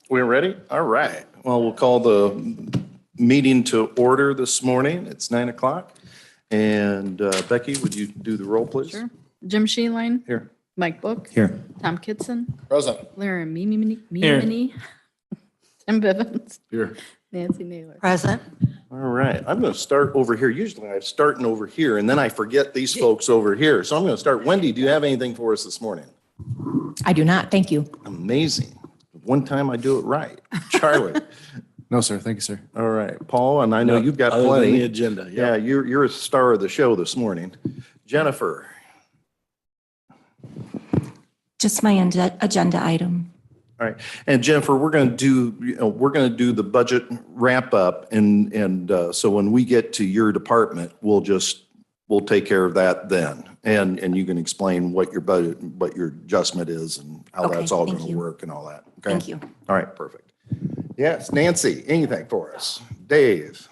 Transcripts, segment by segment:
We're ready? All right. Well, we'll call the meeting to order this morning. It's 9 o'clock. And Becky, would you do the roll, please? Sure. Jim Sheeline. Here. Mike Book. Here. Tom Kitson. Present. Larry Mimini. Tim Bivens. Here. Nancy Naylor. Present. All right. I'm going to start over here. Usually I'm starting over here and then I forget these folks over here. So I'm going to start. Wendy, do you have anything for us this morning? I do not. Thank you. Amazing. One time I do it right. Charlie. No, sir. Thank you, sir. All right. Paul, and I know you've got Other than plenty. the agenda, Yeah, you're a star of the show this morning. Jennifer. Just my agenda item. All right. And Jennifer, we're going to do the budget wrap up. And so when we get to your department, we'll take care of that then. And you can explain what your budget, what your adjustment is and how Okay, that's all thank going to you. work and all that. Okay. Thank you. All right, perfect. Yes, Nancy, anything for us? Dave,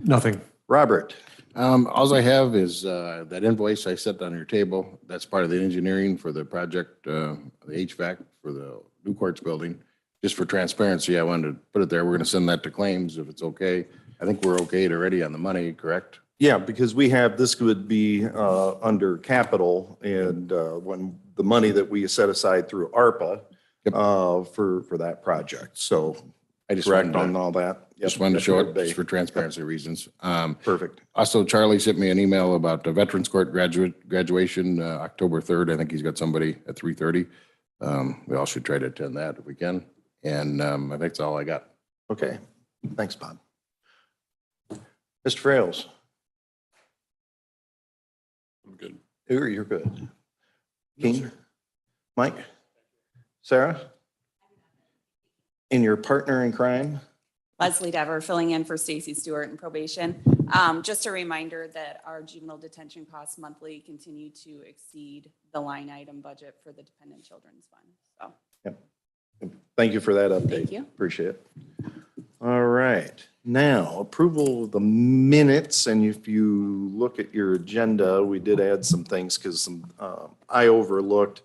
Nothing. Robert, All I have is that invoice I set on your table. That's part of the engineering for the project, the HVAC for the new courts building. Just for transparency, I wanted to put it there. We're going to send that to claims if it's okay. I think we're okayed already on the money, correct? yeah, because this would be under capital and when the money that we set aside through ARPA for that project. So I just correct wanted on to, all that? Yep, just wanted to that's show what it it'd just be. for transparency reasons. Perfect. Also, Charlie sent me an email about the Veterans Court graduation, October 3rd. I think he's got somebody at 3:30. We all should try to attend that if we can. And I think that's all I got. Okay. Thanks, Bob. Mr. Frails. I'm good. You're good. King? Mike? Sarah? And your partner in crime? Leslie Dever, filling in for Stacy Stewart in probation. Just a reminder that our juvenile detention costs monthly continue to exceed the line item budget for the Dependent Children's Fund. So Thank you for that update. Thank you. Appreciate it. All right. Now, approval of the minutes, and if you look at your agenda, we did add some things because I overlooked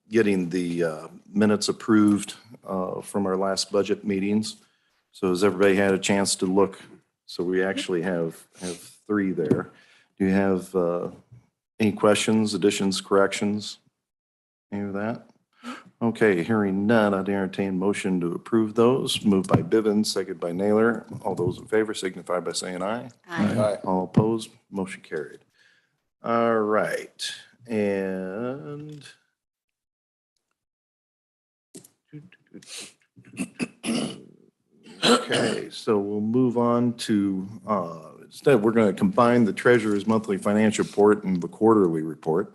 getting the minutes approved from our last budget meetings. So has everybody had a chance to look? So we actually have 3 there. Do you have any questions, additions, corrections? Any of that? Okay, hearing none, I'd entertain motion to approve those. Moved by Bivens, second by Naylor. All those in favor signify by saying aye. Aye. All opposed, motion carried. All right, and okay, so we'll move on to, instead, we're going to combine the treasurer's monthly financial report and the quarterly report.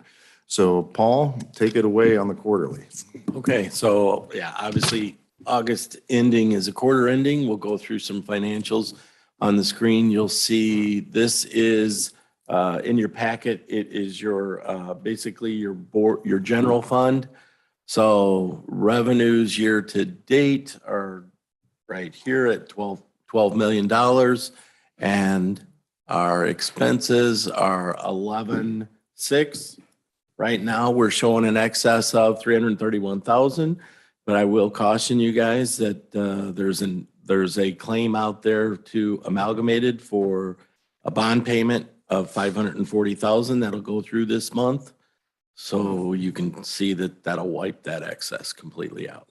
So Paul, take it away on the quarterly. Okay, so yeah, obviously August ending is a quarter ending. We'll go through some financials on the screen. You'll see this is in your packet. It is your basically your board, your general fund. So revenues year to date are right here at $12 million, and our expenses are 11.6. Right now, we're showing an excess of 331,000, but I will caution you guys that there's a claim out there to Amalgamated for a bond payment of 540,000 that'll go through this month. So you can see that that'll wipe that excess completely out.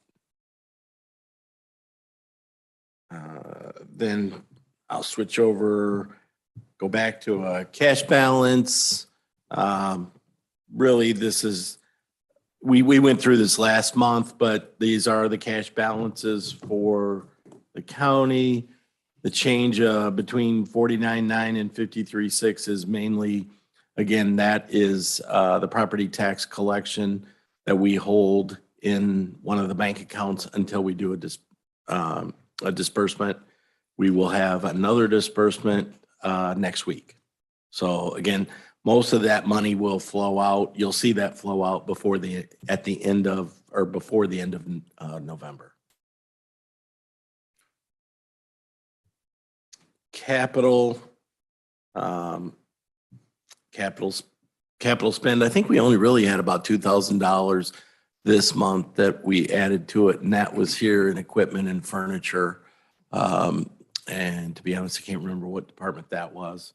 Then I'll switch over, go back to a cash balance. Really, this is, we went through this last month, but these are the cash balances for the county. The change between 49.9 and 53.6 is mainly, again, that is the property tax collection that we hold in one of the bank accounts until we do a disbursement. We will have another disbursement next week. So again, most of that money will flow out. You'll see that flow out before the end of November. Capital spend. I think we only really had about $2,000 this month that we added to it, and that was here in equipment and furniture. And to be honest, I can't remember what department that was.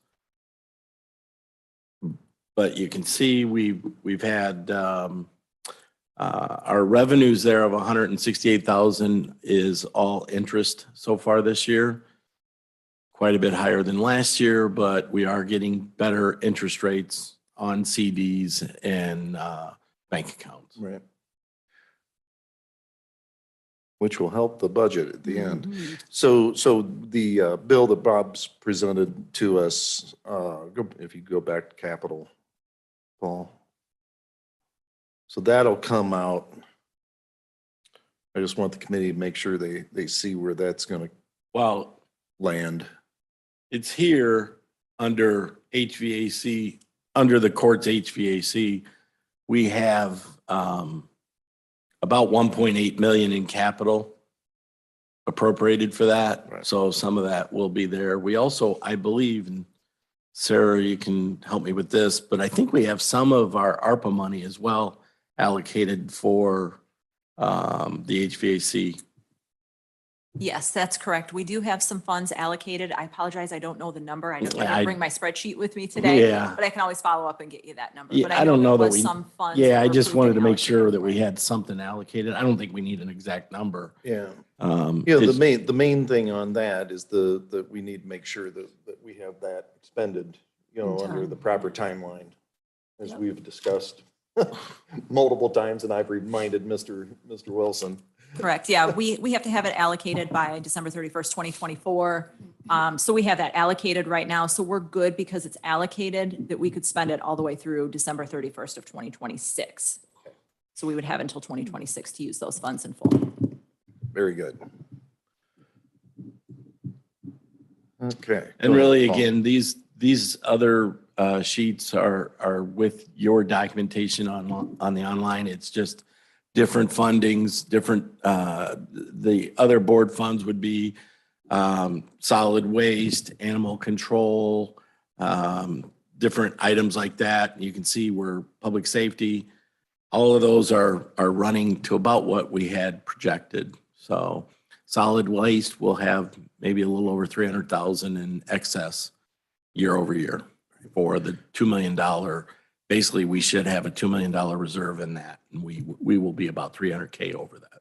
But you can see we've had our revenues there of 168,000 is all interest so far this year. Quite a bit higher than last year, but we are getting better interest rates on CDs and bank accounts. Right. Which will help the budget at the end. So the bill that Bob's presented to us, if you go back to capital, Paul. So that'll come out. I just want the committee to make sure they see where that's going to Well, land. it's here under HVAC, under the court's HVAC. We have about 1.8 million in capital appropriated for that. Right. So some of that will be there. We also, I believe, and Sarah, you can help me with this, but I think we have some of our ARPA money as well allocated for the HVAC. Yes, that's correct. We do have some funds allocated. I apologize, I don't know the number. I didn't I- bring my spreadsheet with me today, Yeah. but I can always follow up and get you that number. Yeah, But I don't know there that was we, some funds yeah, that I were just approved wanted and to make sure allocated that for we it. had something allocated. I don't think we need an exact number. Yeah. Um, Yeah, it's- the main thing on that is that we need to make sure that we have that expended, under the proper timeline, as we've discussed multiple times, and I've reminded Mr. Wilson. Correct, yeah, we have to have it allocated by December 31st, 2024. So we have that allocated right now, so we're good because it's allocated, that we could spend it all the way through December 31st of 2026. So we would have until 2026 to use those funds in full. Very good. Okay. And Go really, ahead, Paul. again, these other sheets are with your documentation on the online. It's just different fundings, different, the other board funds would be solid waste, animal control, different items like that. You can see where public safety, all of those are running to about what we had projected. So solid waste will have maybe a little over 300,000 in excess year over year for the $2 million. Basically, we should have a $2 million reserve in that, and we will be about 300K over that.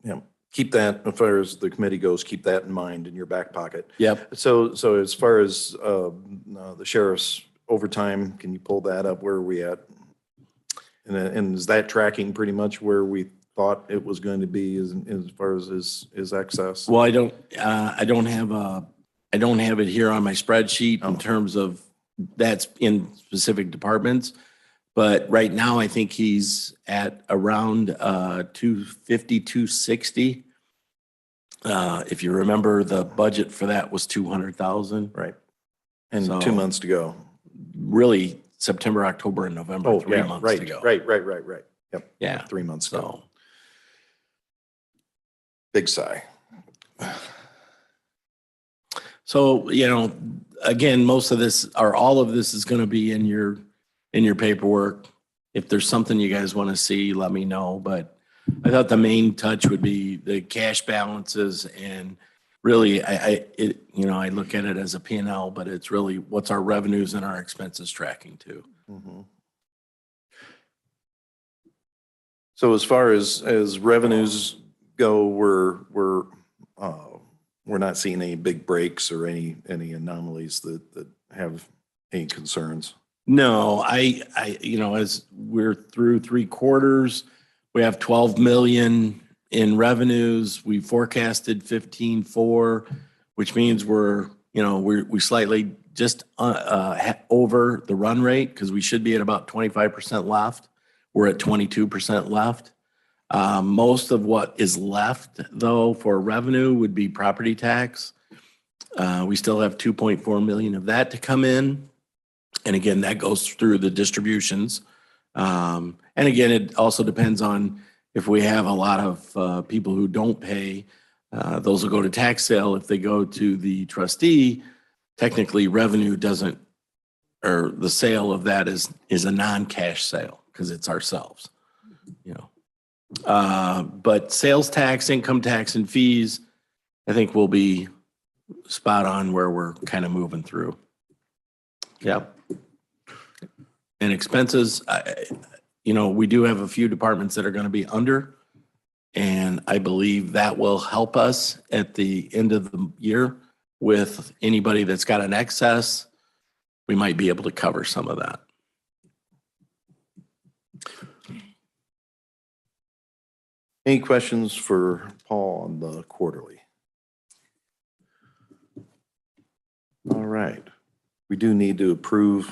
Yeah, keep that, as far as the committee goes, keep that in mind in your back pocket. Yep. So as far as the sheriff's overtime, can you pull that up? Where are we at? And is that tracking pretty much where we thought it was going to be as far as his excess? Well, I don't have it here on my spreadsheet in terms of that's in specific departments. But right now, I think he's at around 250, 260. If you remember, the budget for that was 200,000. Right. And So- 2 months to go. Really, September, October, and November, 3 months right, to go. Right. Yep, Yeah. 3 months to go. So, Big sigh. so, again, most of this or all of this is going to be in your paperwork. If there's something you guys want to see, let me know. But I thought the main touch would be the cash balances, and really, I look at it as a P&L, but it's really what's our revenues and our expenses tracking to. Mhm. So as far as revenues go, we're not seeing any big breaks or any anomalies that have any concerns. No, as we're through 3 quarters, we have 12 million in revenues. We forecasted 15.4, which means we slightly just over the run rate because we should be at about 25% left. We're at 22% left. Most of what is left, though, for revenue would be property tax. We still have 2.4 million of that to come in. And again, that goes through the distributions. And again, it also depends on if we have a lot of people who don't pay, those will go to tax sale. If they go to the trustee, technically revenue doesn't, or the sale of that is a non-cash sale because it's ourselves, But sales tax, income tax, and fees, I think we'll be spot on where we're kind of moving through. Yep. And expenses, we do have a few departments that are going to be under. And I believe that will help us at the end of the year with anybody that's got an excess. We might be able to cover some of that. Any questions for Paul on the quarterly? All right. We do need to approve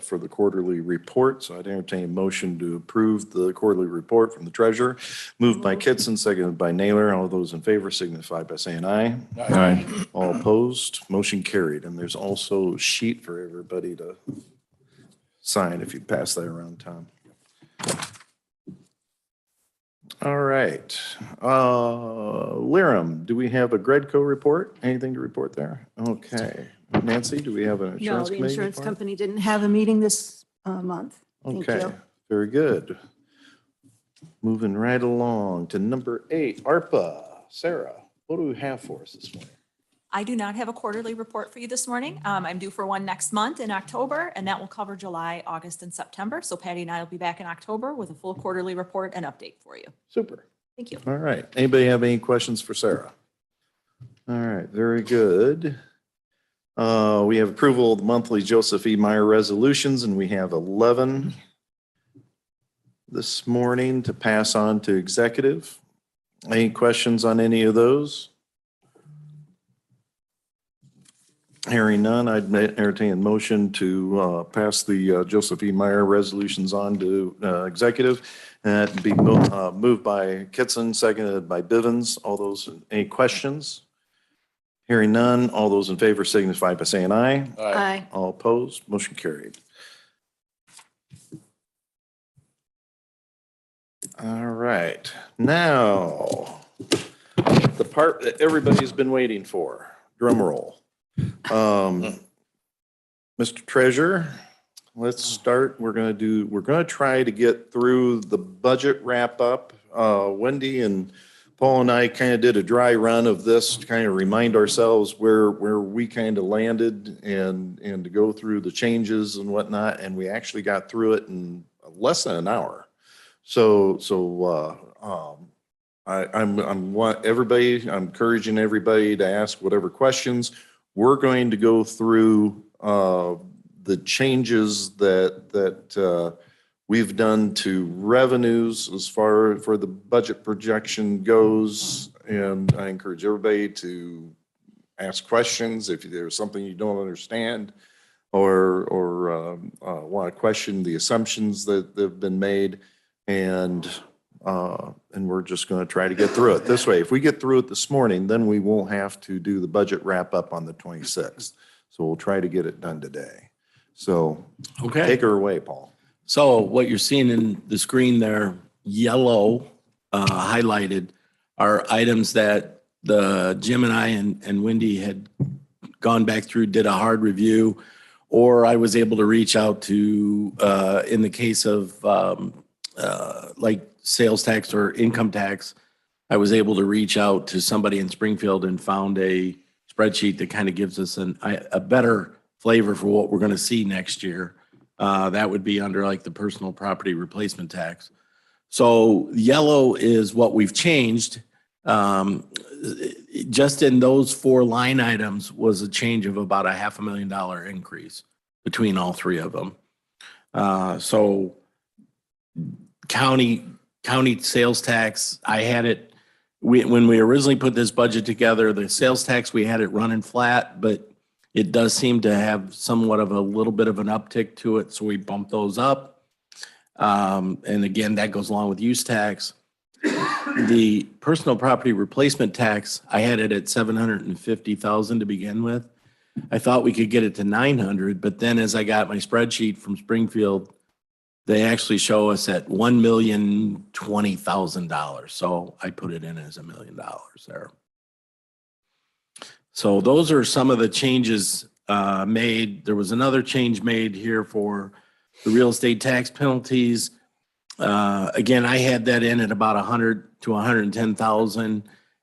for the quarterly report, so I'd entertain a motion to approve the quarterly report from the treasurer. Moved by Kitson, seconded by Naylor. All those in favor signify by saying aye. Aye. All opposed, motion carried. And there's also a sheet for everybody to sign if you pass that around, Tom. All right. Lyram, do we have a Gredco report? Anything to report there? Okay. Nancy, do we have an No, insurance the committee? insurance report? company didn't have a meeting this month. Thank Okay, you. very good. Moving right along to number 8, ARPA. Sarah, what do we have for us this morning? I do not have a quarterly report for you this morning. I'm due for one next month in October, and that will cover July, August, and September. So Patty and I will be back in October with a full quarterly report and update for you. Super. Thank you. All right. Anybody have any questions for Sarah? All right, very good. We have approval of the monthly Joseph E. Meyer resolutions, and we have 11 this morning to pass on to executive. Any questions on any of those? Hearing none, I'd entertain a motion to pass the Joseph E. Meyer resolutions on to executive. And that'd be moved by Kitson, seconded by Bivens. All those, any questions? Hearing none, all those in favor signify by saying aye. Aye. All opposed, motion carried. All right, now, the part that everybody's been waiting for, drum roll. Mr. Treasurer, let's start. We're going to try to get through the budget wrap up. Wendy and Paul and I kind of did a dry run of this to kind of remind ourselves where we kind of landed and to go through the changes and whatnot. And we actually got through it in less than an hour. I'm encouraging everybody to ask whatever questions. We're going to go through the changes that we've done to revenues as far for the budget projection goes. And I encourage everybody to ask questions if there's something you don't understand or want to question the assumptions that have been made. And we're just going to try to get through it this way. If we get through it this morning, then we won't have to do the budget wrap up on the 26th. So we'll try to get it done today. So Okay. take her away, Paul. So what you're seeing in the screen there, yellow highlighted, are items that Jim and I and Wendy had gone back through, did a hard review, or I was able to reach out to, in the case of like sales tax or income tax, I was able to reach out to somebody in Springfield and found a spreadsheet that kind of gives us a better flavor for what we're going to see next year. That would be under like the personal property replacement tax. So yellow is what we've changed. Just in those 4 line items was a change of about a $500,000 increase between all 3 of them. So county sales tax, I had it, when we originally put this budget together, the sales tax, we had it running flat, but it does seem to have somewhat of a little bit of an uptick to it, so we bumped those up. And again, that goes along with use tax. The personal property replacement tax, I had it at $750,000 to begin with. I thought we could get it to 900, but then as I got my spreadsheet from Springfield, they actually show us at $1,020,000. So I put it in as $1 million there. So those are some of the changes made. There was another change made here for the real estate tax penalties. Again, I had that in at about 100 to 110,000.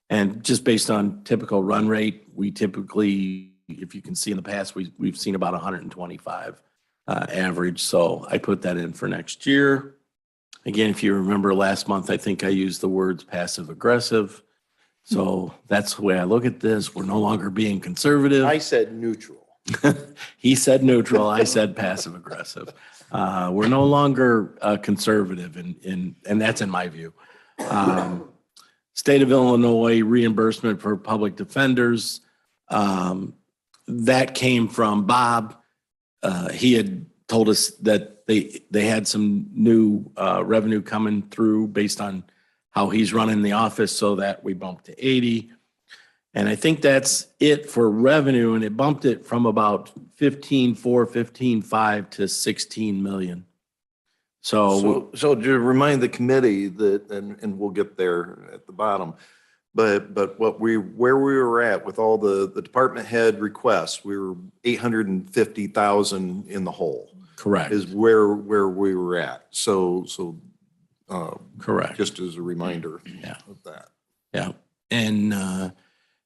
And just based on typical run rate, we typically, if you can see in the past, we've seen about 125 average. So I put that in for next year. Again, if you remember last month, I think I used the words passive aggressive. So that's the way I look at this. We're no longer being conservative. I said neutral. He said neutral, I said passive aggressive. We're no longer conservative and that's in my view. State of Illinois reimbursement for public defenders. That came from Bob. He had told us that they had some new revenue coming through based on how he's running the office, so that we bumped to 80. And I think that's it for revenue, and it bumped it from about 15.4, 15.5 to 16 million. So So to remind the committee that, and we'll get there at the bottom, but where we were at with all the department head requests, we were 850,000 in the hole correct, is where we were at. So correct. just as a reminder Yeah. of that. Yeah. And,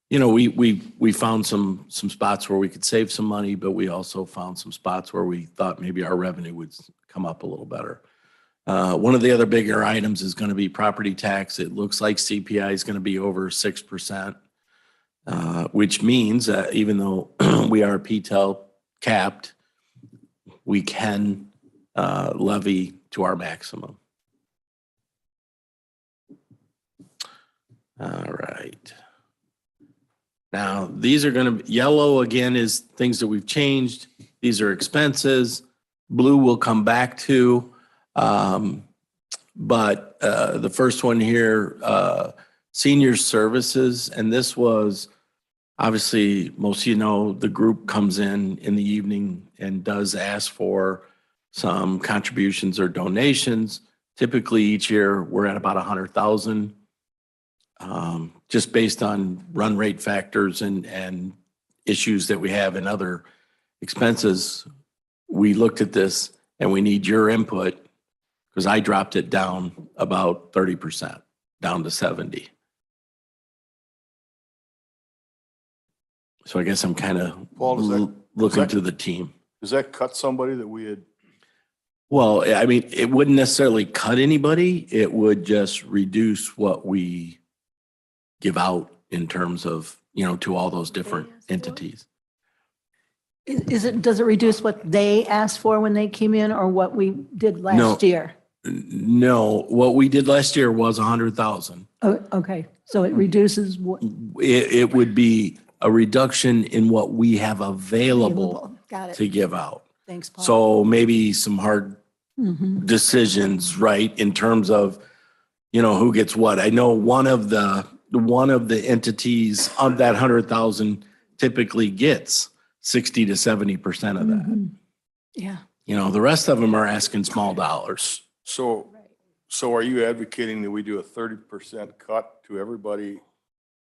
you know, we found some spots where we could save some money, but we also found some spots where we thought maybe our revenue would come up a little better. One of the other bigger items is going to be property tax. It looks like CPI is going to be over 6%, which means that even though we are PTEL capped, we can levy to our maximum. All right. Now, these are going to, yellow again is things that we've changed. These are expenses. Blue will come back to. But the first one here, senior services, and this was obviously, most of you know, the group comes in the evening and does ask for some contributions or donations. Typically each year we're at about 100,000. Just based on run rate factors and issues that we have in other expenses, we looked at this and we need your input because I dropped it down about 30%, down to 70. So I guess I'm kind of Paul, looking to the team. does that cut somebody that we had? Well, I mean, it wouldn't necessarily cut anybody. It would just reduce what we give out in terms of, you know, to all those different entities. Does it reduce what they asked for when they came in or what we did last year? No, what we did last year was 100,000. Oh, okay, so it reduces what? It would be a reduction in what we have available Got to it. give out. Thanks, Paul. So maybe some hard decisions, right, in terms of, you know, who gets what. I know one of the entities of that 100,000 typically gets 60 to 70% of that. Yeah. You know, the rest of them are asking small dollars. So are you advocating that we do a 30% cut to everybody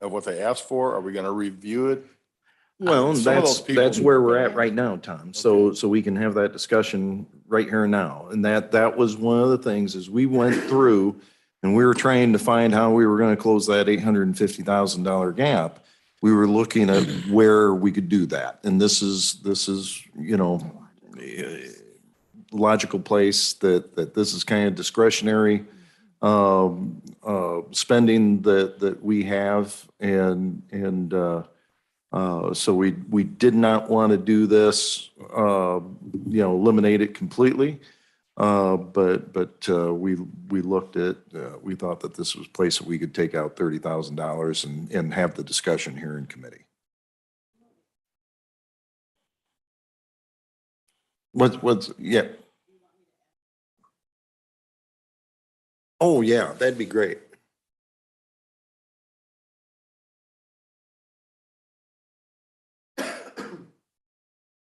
of what they asked for? Are we going to review it? Well, Some of those people- that's where we're at right now, Tom. So we can have that discussion right here and now. And that was one of the things as we went through and we were trying to find how we were going to close that $850,000 gap. We were looking at where we could do that. And this is, you know, a logical place that this is kind of discretionary spending that we have. So we did not want to do this, you know, eliminate it completely. But we looked at, we thought that this was a place that we could take out $30,000 and have the discussion here in committee. Yeah. Oh, yeah, that'd be great.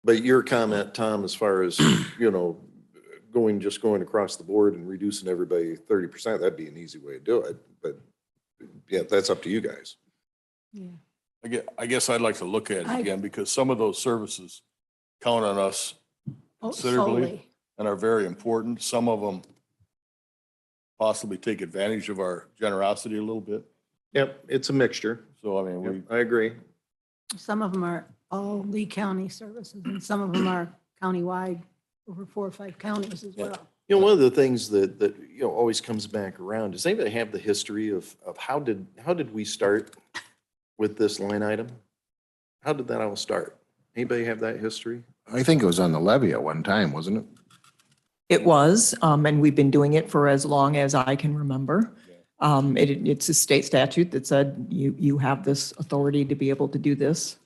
But your comment, Tom, as far as, you know, going across the board and reducing everybody 30%, that'd be an easy way to do it. But yeah, that's up to you guys. Yeah. I guess I'd like to look at it again because some of those services count on us considerably Solely. and are very important. Some of them possibly take advantage of our generosity a little bit. Yep, it's a mixture. So, I mean, we, Yep, I agree. Some of them are all Lee County services and some of them are countywide, over 4 or 5 counties as well. You know, one of the things that, you know, always comes back around, does anybody have the history of how did we start with this line item? How did that all start? Anybody have that history? I think it was on the levy at one time, wasn't it? It was, and we've been doing it for as long as I can remember. It's a state statute that said you have this authority to be able to do this.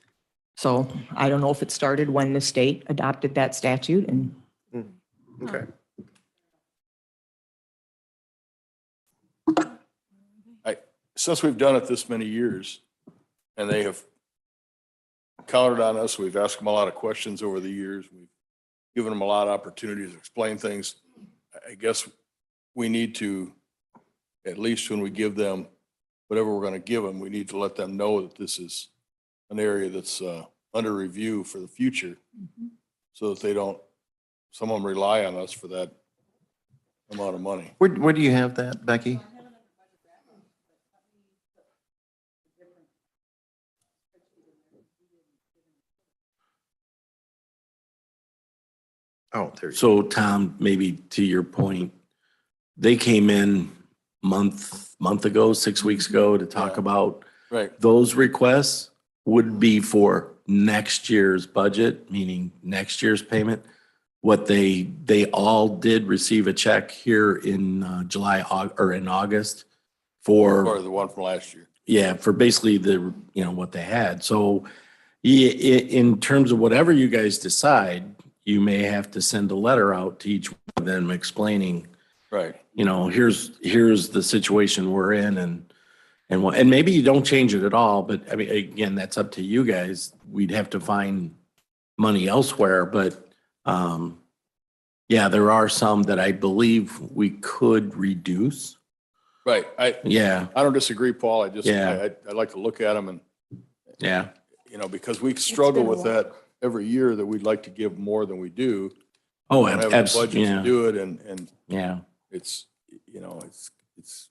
So I don't know if it started when the state adopted that statute and Okay. since we've done it this many years and they have counted on us, we've asked them a lot of questions over the years. We've given them a lot of opportunities to explain things. I guess we need to, at least when we give them whatever we're going to give them, we need to let them know that this is an area that's under review for the future so that they don't, some of them rely on us for that amount of money. Where do you have that, Becky? Oh, there you go. So Tom, maybe to your point, they came in month ago, 6 weeks ago to talk Yeah. about Right. those requests would be for next year's budget, meaning next year's payment. What they all did receive a check here in July, or in August Or for, the one from last year. yeah, for basically the, you know, what they had. So in terms of whatever you guys decide, you may have to send a letter out to each one of them explaining, Right. you know, here's the situation we're in and maybe you don't change it at all, but I mean, again, that's up to you guys. We'd have to find money elsewhere, but yeah, there are some that I believe we could reduce. Right. Yeah, I don't disagree, Paul. I just, Yeah. I like to look at them and, yeah, you know, because we struggle been a with while. that every year that we'd like to give more than we do. oh, We don't have the budget to absolutely, do it and yeah, it's, you know, it's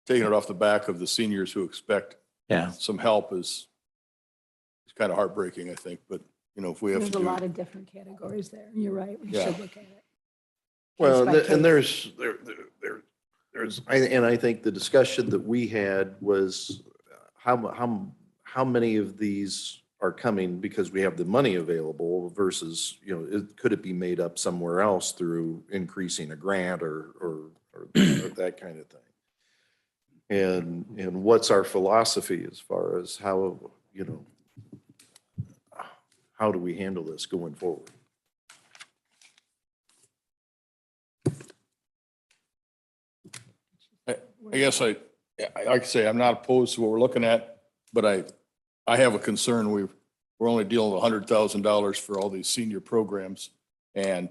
taking it off the back of the seniors who expect yeah. some help is kind of heartbreaking, I think, but you know, if we have There's to a do. lot of different categories there. You're right. We Yeah. should look at it. Well, Case by and case. there's, I think the discussion that we had was how many of these are coming because we have the money available versus, you know, could it be made up somewhere else through increasing a grant or that kind of thing? And what's our philosophy as far as how, you know, how do we handle this going forward? I guess like I say, I'm not opposed to what we're looking at, but I have a concern. We're only dealing with $100,000 for all these senior programs. And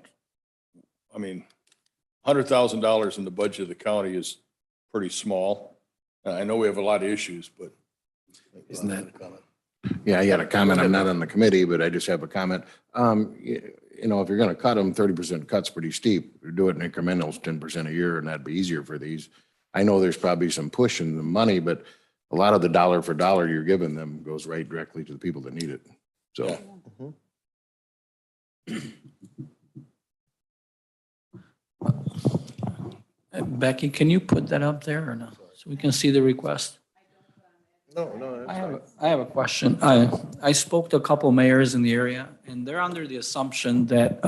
I mean, $100,000 in the budget of the county is pretty small. I know we have a lot of issues, but. Isn't that- Yeah, I got a comment. I'm not on the committee, but I just have a comment. You know, if you're going to cut them, 30% cut's pretty steep. Do it in incrementals, 10% a year, and that'd be easier for these. I know there's probably some push in the money, but a lot of the dollar for dollar you're giving them goes right directly to the people that need it. So, Becky, can you put that up there or no? So we can see the request. No, I have a question. I spoke to a couple mayors in the area and they're under the assumption that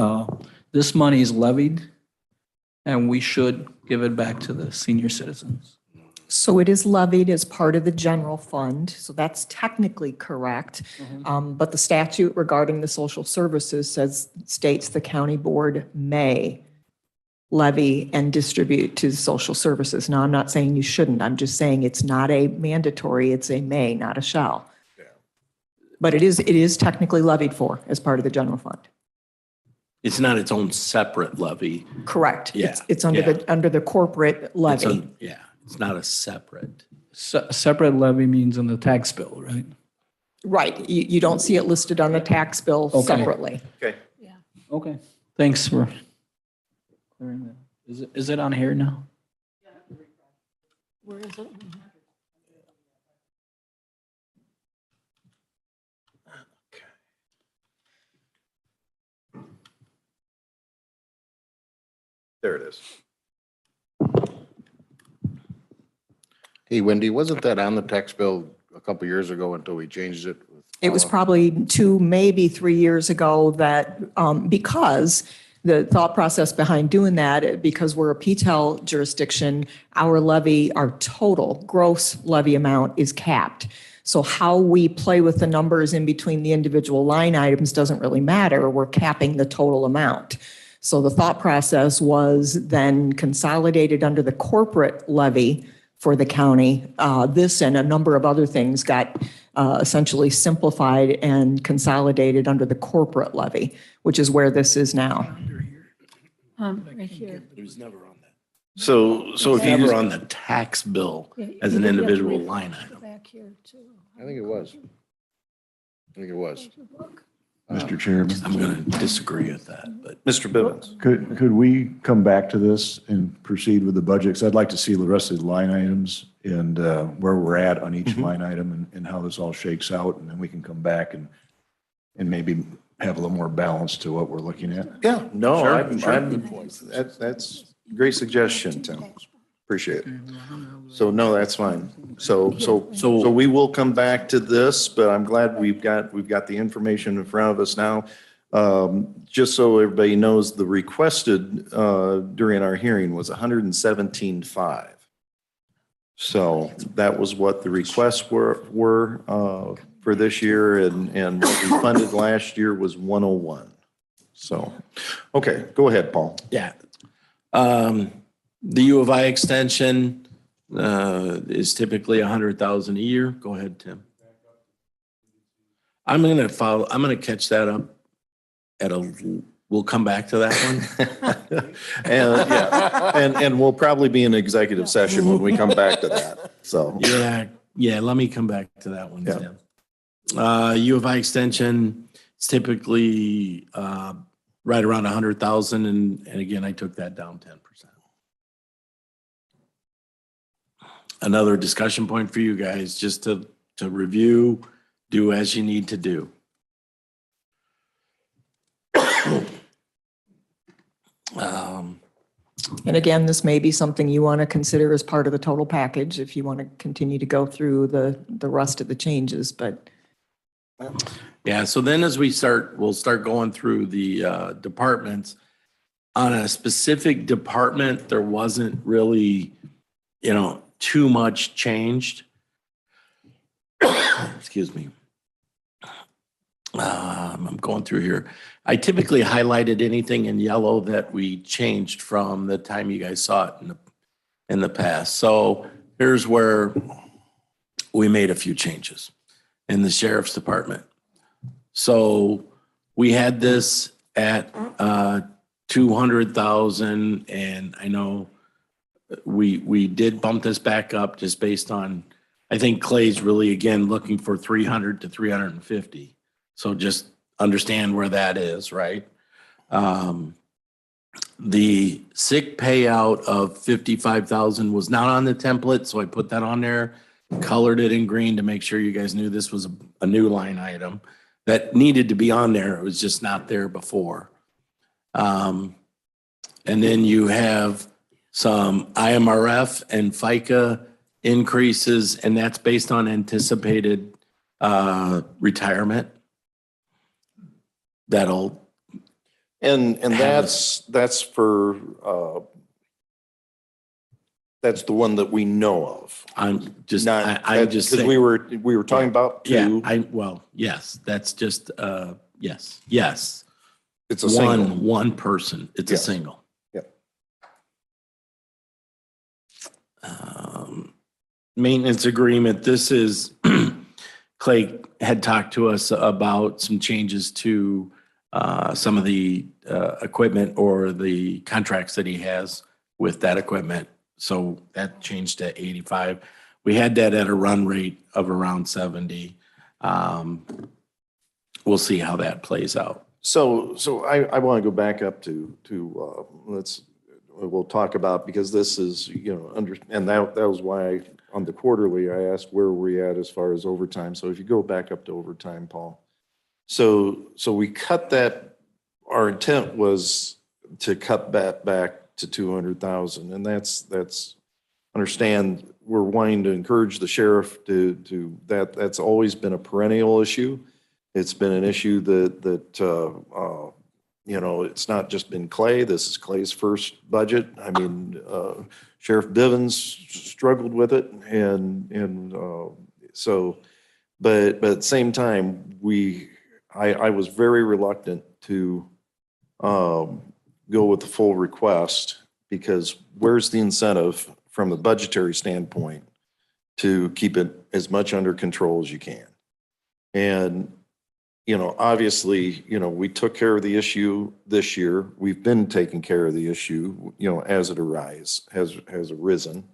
this money is levied and we should give it back to the senior citizens. so it is levied as part of the general fund. So that's technically correct. But the statute regarding the social services states the county board may levy and distribute to social services. Now, I'm not saying you shouldn't. I'm just saying it's not a mandatory, it's a may, not a shall. But it is technically levied for as part of the general fund. It's not its own separate levy. Correct. Yeah, It's under the corporate It's levy. yeah, it's not a separate. Separate levy means on the tax bill, right? Right. You don't see it listed on the tax bill Okay. separately. Okay. Okay, thanks for clearing that. Is it on here now? Where is it? There it is. Hey, Wendy, wasn't that on the tax bill a couple years ago until we changed it? It was probably 2, maybe 3 years ago that, because the thought process behind doing that, because we're a PTEL jurisdiction, our levy, our total gross levy amount is capped. So how we play with the numbers in between the individual line items doesn't really matter. We're capping the total amount. So the thought process was then consolidated under the corporate levy for the county. This and a number of other things got essentially simplified and consolidated under the corporate levy, which is where this is now. Right here. It was never on that. So So if it's you never on the tax bill as an individual line item. Back here too. I think it was. I think it was. Mr. Chairman, I'm going to disagree with that, but Mr. Bivens. could we come back to this and proceed with the budget? Because I'd like to see the rest of the line items and where we're at on each line item and how this all shakes out. And then we can come back and maybe have a little more balance to what we're looking at. Yeah, no, Sure, I'm, sure. that's a great suggestion, Tim. Appreciate it. So no, that's fine. So we will come back to this, but I'm glad we've got the information in front of us now. Just so everybody knows, the requested during our hearing was 117.5. So that was what the requests were for this year, and what we funded last year was 101. So, okay, go ahead, Paul. yeah. The U of I extension is typically 100,000 a year. Go ahead, Tim. I'm going to catch that up we'll come back to that one. And yeah, and we'll probably be in executive session when we come back to that. So, Yeah, let me come back to that one, Yeah. Tim. U of I extension is typically right around 100,000, and again, I took that down 10%. Another discussion point for you guys, just to review, do as you need to do. And again, this may be something you want to consider as part of the total package if you want to continue to go through the rest of the changes, but. Yeah, so then as we'll start going through the departments. On a specific department, there wasn't really, too much changed. Excuse me. I'm going through here. I typically highlighted anything in yellow that we changed from the time you guys saw it in the past. So here's where we made a few changes in the sheriff's department. So we had this at 200,000, and I know we did bump this back up just based on, I think Clay's really, again, looking for 300 to 350. So just understand where that is, right? The sick payout of 55,000 was not on the template, so I put that on there, colored it in green to make sure you guys knew this was a new line item that needed to be on there. It was just not there before. And then you have some IMRF and FICA increases, and that's based on anticipated retirement. and that's for, that's the one that we know of. I'm just Because saying. we were talking about two. Yeah, yes, that's just, yes. It's a single. One person, it's a Yes. single. Yep. Maintenance agreement, this is, Clay had talked to us about some changes to some of the equipment or the contracts that he has with that equipment. So that changed to 85. We had that at a run rate of around 70. We'll see how that plays out. So I want to go back up to we'll talk about, because this is, and that was why on the quarterly, I asked where were we at as far as overtime. So if you go back up to overtime, Paul. So we cut that, our intent was to cut that back to 200,000. And that's, understand, we're wanting to encourage the sheriff to that's always been a perennial issue. It's been an issue that it's not just been Clay. This is Clay's first budget. I mean, Sheriff Bivens struggled with it. But at the same time, I was very reluctant to go with the full request, because where's the incentive from the budgetary standpoint to keep it as much under control as you can? And obviously, we took care of the issue this year. We've been taking care of the issue, as it has arisen.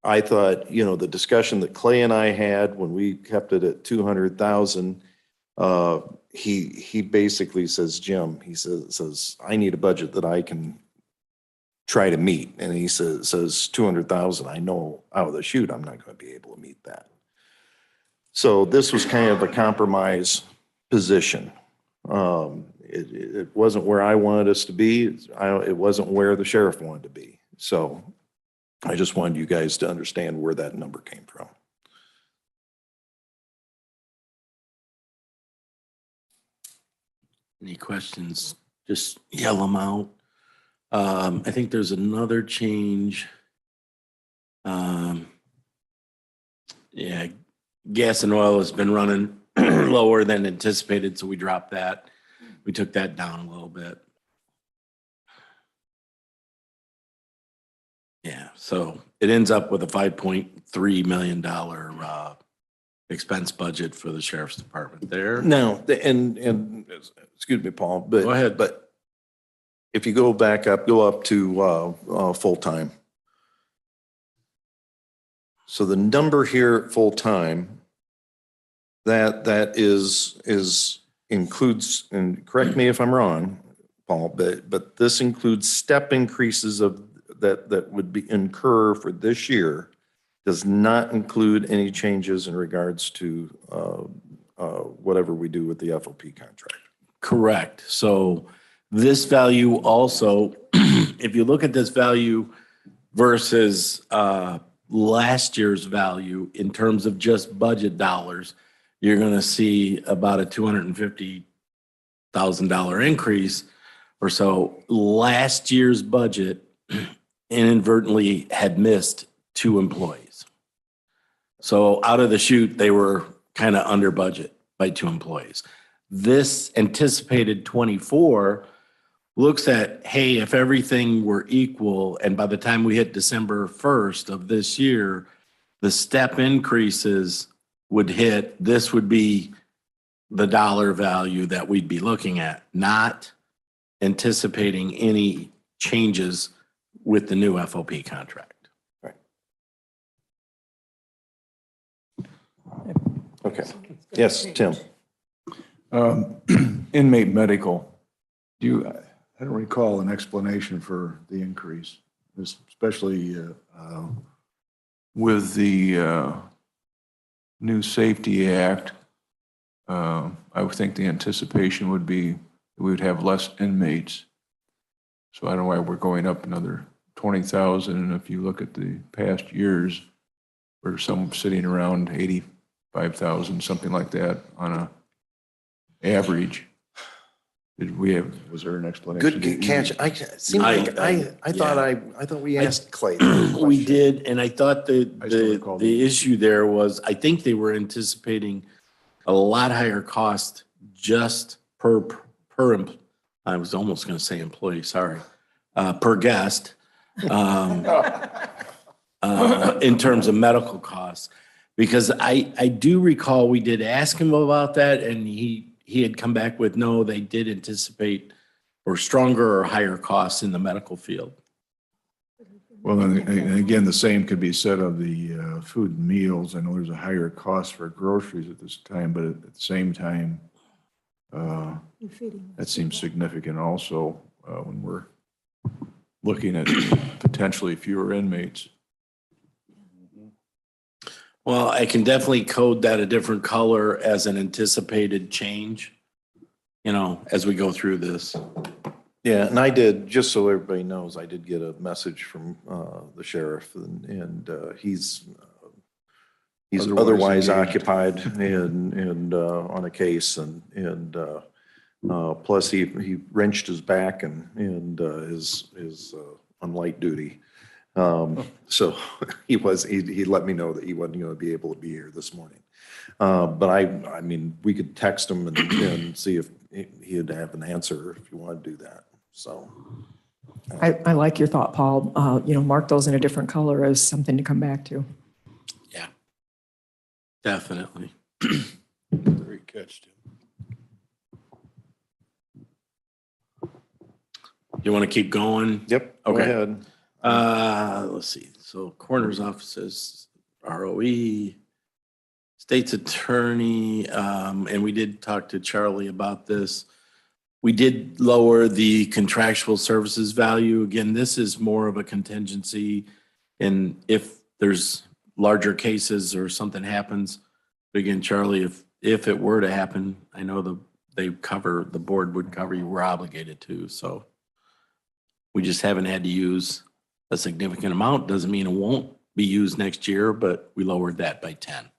I thought, the discussion that Clay and I had when we kept it at 200,000, he basically says, Jim, he says, I need a budget that I can try to meet. And he says 200,000, I know out of the chute, I'm not going to be able to meet that. So this was kind of a compromise position. It wasn't where I wanted us to be. It wasn't where the sheriff wanted to be. So I just wanted you guys to understand where that number came from. Any questions? Just yell them out. I think there's another change. Yeah, gas and oil has been running lower than anticipated, so we dropped that. We took that down a little bit. Yeah, so it ends up with a $5.3 million expense budget for the sheriff's department there. Now, and excuse me, Paul, but Go ahead. But if you go up to full-time. So the number here at full-time, that includes, and correct me if I'm wrong, Paul, but this includes step increases that would be incur for this year, does not include any changes in regards to whatever we do with the FOP contract. Correct. So this value also, if you look at this value versus last year's value in terms of just budget dollars, you're going to see about a $250,000 increase or so. Last year's budget inadvertently had missed 2 employees. So out of the chute, they were kind of under budget by 2 employees. This anticipated 24 looks at, hey, if everything were equal, and by the time we hit December 1st of this year, the step increases would hit, this would be the dollar value that we'd be looking at, not anticipating any changes with the new FOP contract. Right. Okay. Yes, Tim. Inmate medical, I don't recall an explanation for the increase, especially with the new Safety Act. I would think the anticipation would be we would have less inmates. So I don't know why we're going up another 20,000. And if you look at the past years, we're sitting around 85,000, something like that on a average. Was there an explanation? Good catch. I thought we asked Clay. We did, and I thought I still recall the issue there was, I think they were anticipating a lot higher cost just per I was almost going to say employee, sorry, per guest, in terms of medical costs. Because I do recall we did ask him about that, and he had come back with, no, they did anticipate or stronger or higher costs in the medical field. Well, and again, the same could be said of the food and meals. I know there's a higher cost for groceries at this time, but at the same time, that seems significant also. when we're looking at potentially fewer inmates. Well, I can definitely code that a different color as an anticipated change, you know, as we go through this. Yeah, and I did, just so everybody knows, I did get a message from the sheriff and he's otherwise engaged. occupied and on a case and plus he wrenched his back and is on light duty. So he let me know that he wasn't going to be able to be here this morning. But I mean, we could text him and see if he'd have an answer if you want to do that. So. I like your thought, Paul. Mark those in a different color as something to come back to. Yeah, definitely. Great catch, Tim. You want to keep going? Yep. Go Okay. ahead. Let's see. So coroner's offices, ROE, state's attorney, and we did talk to Charlie about this. We did lower the contractual services value. Again, this is more of a contingency. And if there's larger cases or something happens, but again, Charlie, if it were to happen, I know the board would cover you, we're obligated to. So we just haven't had to use a significant amount. Doesn't mean it won't be used next year, but we lowered that by 10.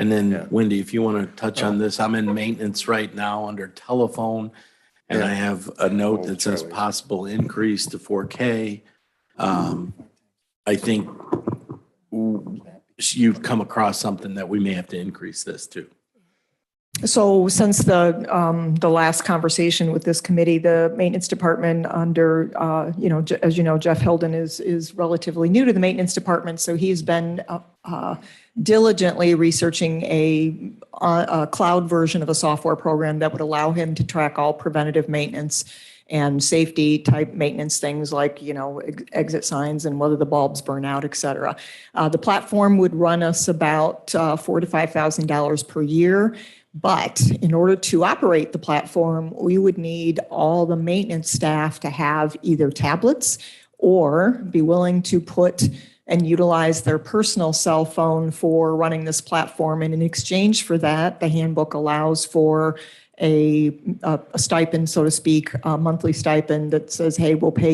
And then Wendy, if you want to touch on this, I'm in maintenance right now under telephone. And I have a note that says possible increase to 4K. I think you've come across something that we may have to increase this too. So since the last conversation with this committee, the maintenance department under, as you know, Jeff Hilden is relatively new to the maintenance department. So he's been diligently researching a cloud version of a software program that would allow him to track all preventative maintenance and safety type maintenance things like, exit signs and whether the bulbs burn out, et cetera. The platform would run us about $4,000 to $5,000 per year. But in order to operate the platform, we would need all the maintenance staff to have either tablets or be willing to put and utilize their personal cell phone for running this platform. And in exchange for that, the handbook allows for a stipend, so to speak, a monthly stipend that says, hey, we'll pay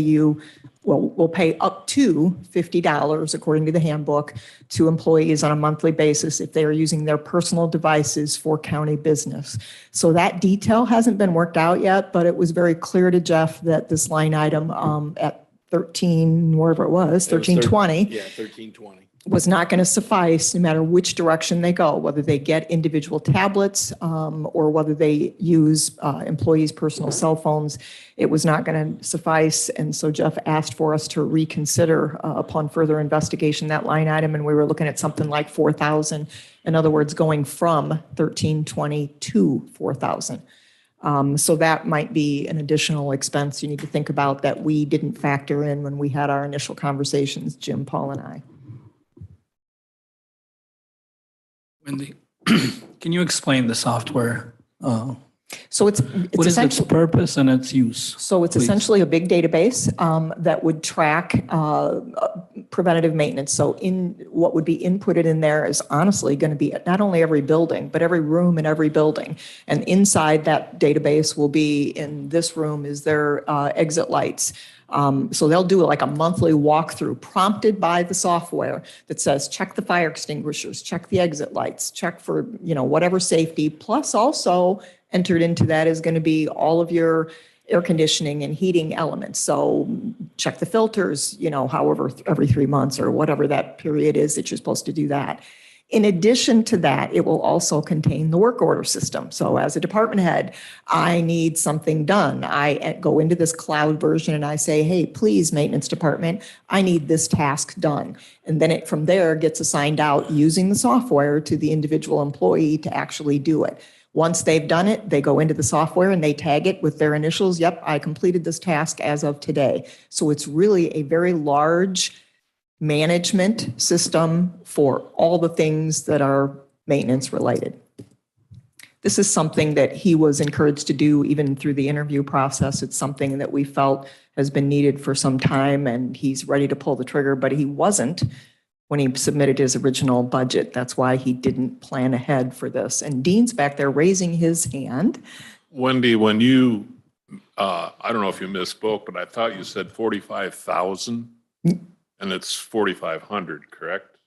up to $50, according to the handbook, to employees on a monthly basis if they are using their personal devices for county business. So that detail hasn't been worked out yet, but it was very clear to Jeff that this line item at 1320. Yeah, 1320. Was not going to suffice no matter which direction they go, whether they get individual tablets or whether they use employees' personal cell phones. It was not going to suffice. And so Jeff asked for us to reconsider upon further investigation that line item. And we were looking at something like 4,000. In other words, going from 1320 to 4,000. So that might be an additional expense you need to think about that we didn't factor in when we had our initial conversations, Jim, Paul, and I. Wendy, can you explain the software? So it's What is its essentially, purpose and its use? so it's please? essentially a big database that would track preventative maintenance. So what would be inputted in there is honestly going to be not only every building, but every room in every building. And inside that database will be, in this room is their exit lights. So they'll do like a monthly walkthrough prompted by the software that says, check the fire extinguishers, check the exit lights, check for, whatever safety. Plus also entered into that is going to be all of your air conditioning and heating elements. So check the filters, however, every 3 months or whatever that period is that you're supposed to do that. In addition to that, it will also contain the work order system. So as a department head, I need something done. I go into this cloud version and I say, hey, please, maintenance department, I need this task done. And then it from there gets assigned out using the software to the individual employee to actually do it. Once they've done it, they go into the software and they tag it with their initials. Yep, I completed this task as of today. So it's really a very large management system for all the things that are maintenance related. This is something that he was encouraged to do even through the interview process. It's something that we felt has been needed for some time, and he's ready to pull the trigger, but he wasn't when he submitted his original budget. That's why he didn't plan ahead for this. And Dean's back there raising his hand. Wendy, when you, I don't know if you misspoke, but I thought you said 45,000 and it's 4,500, correct?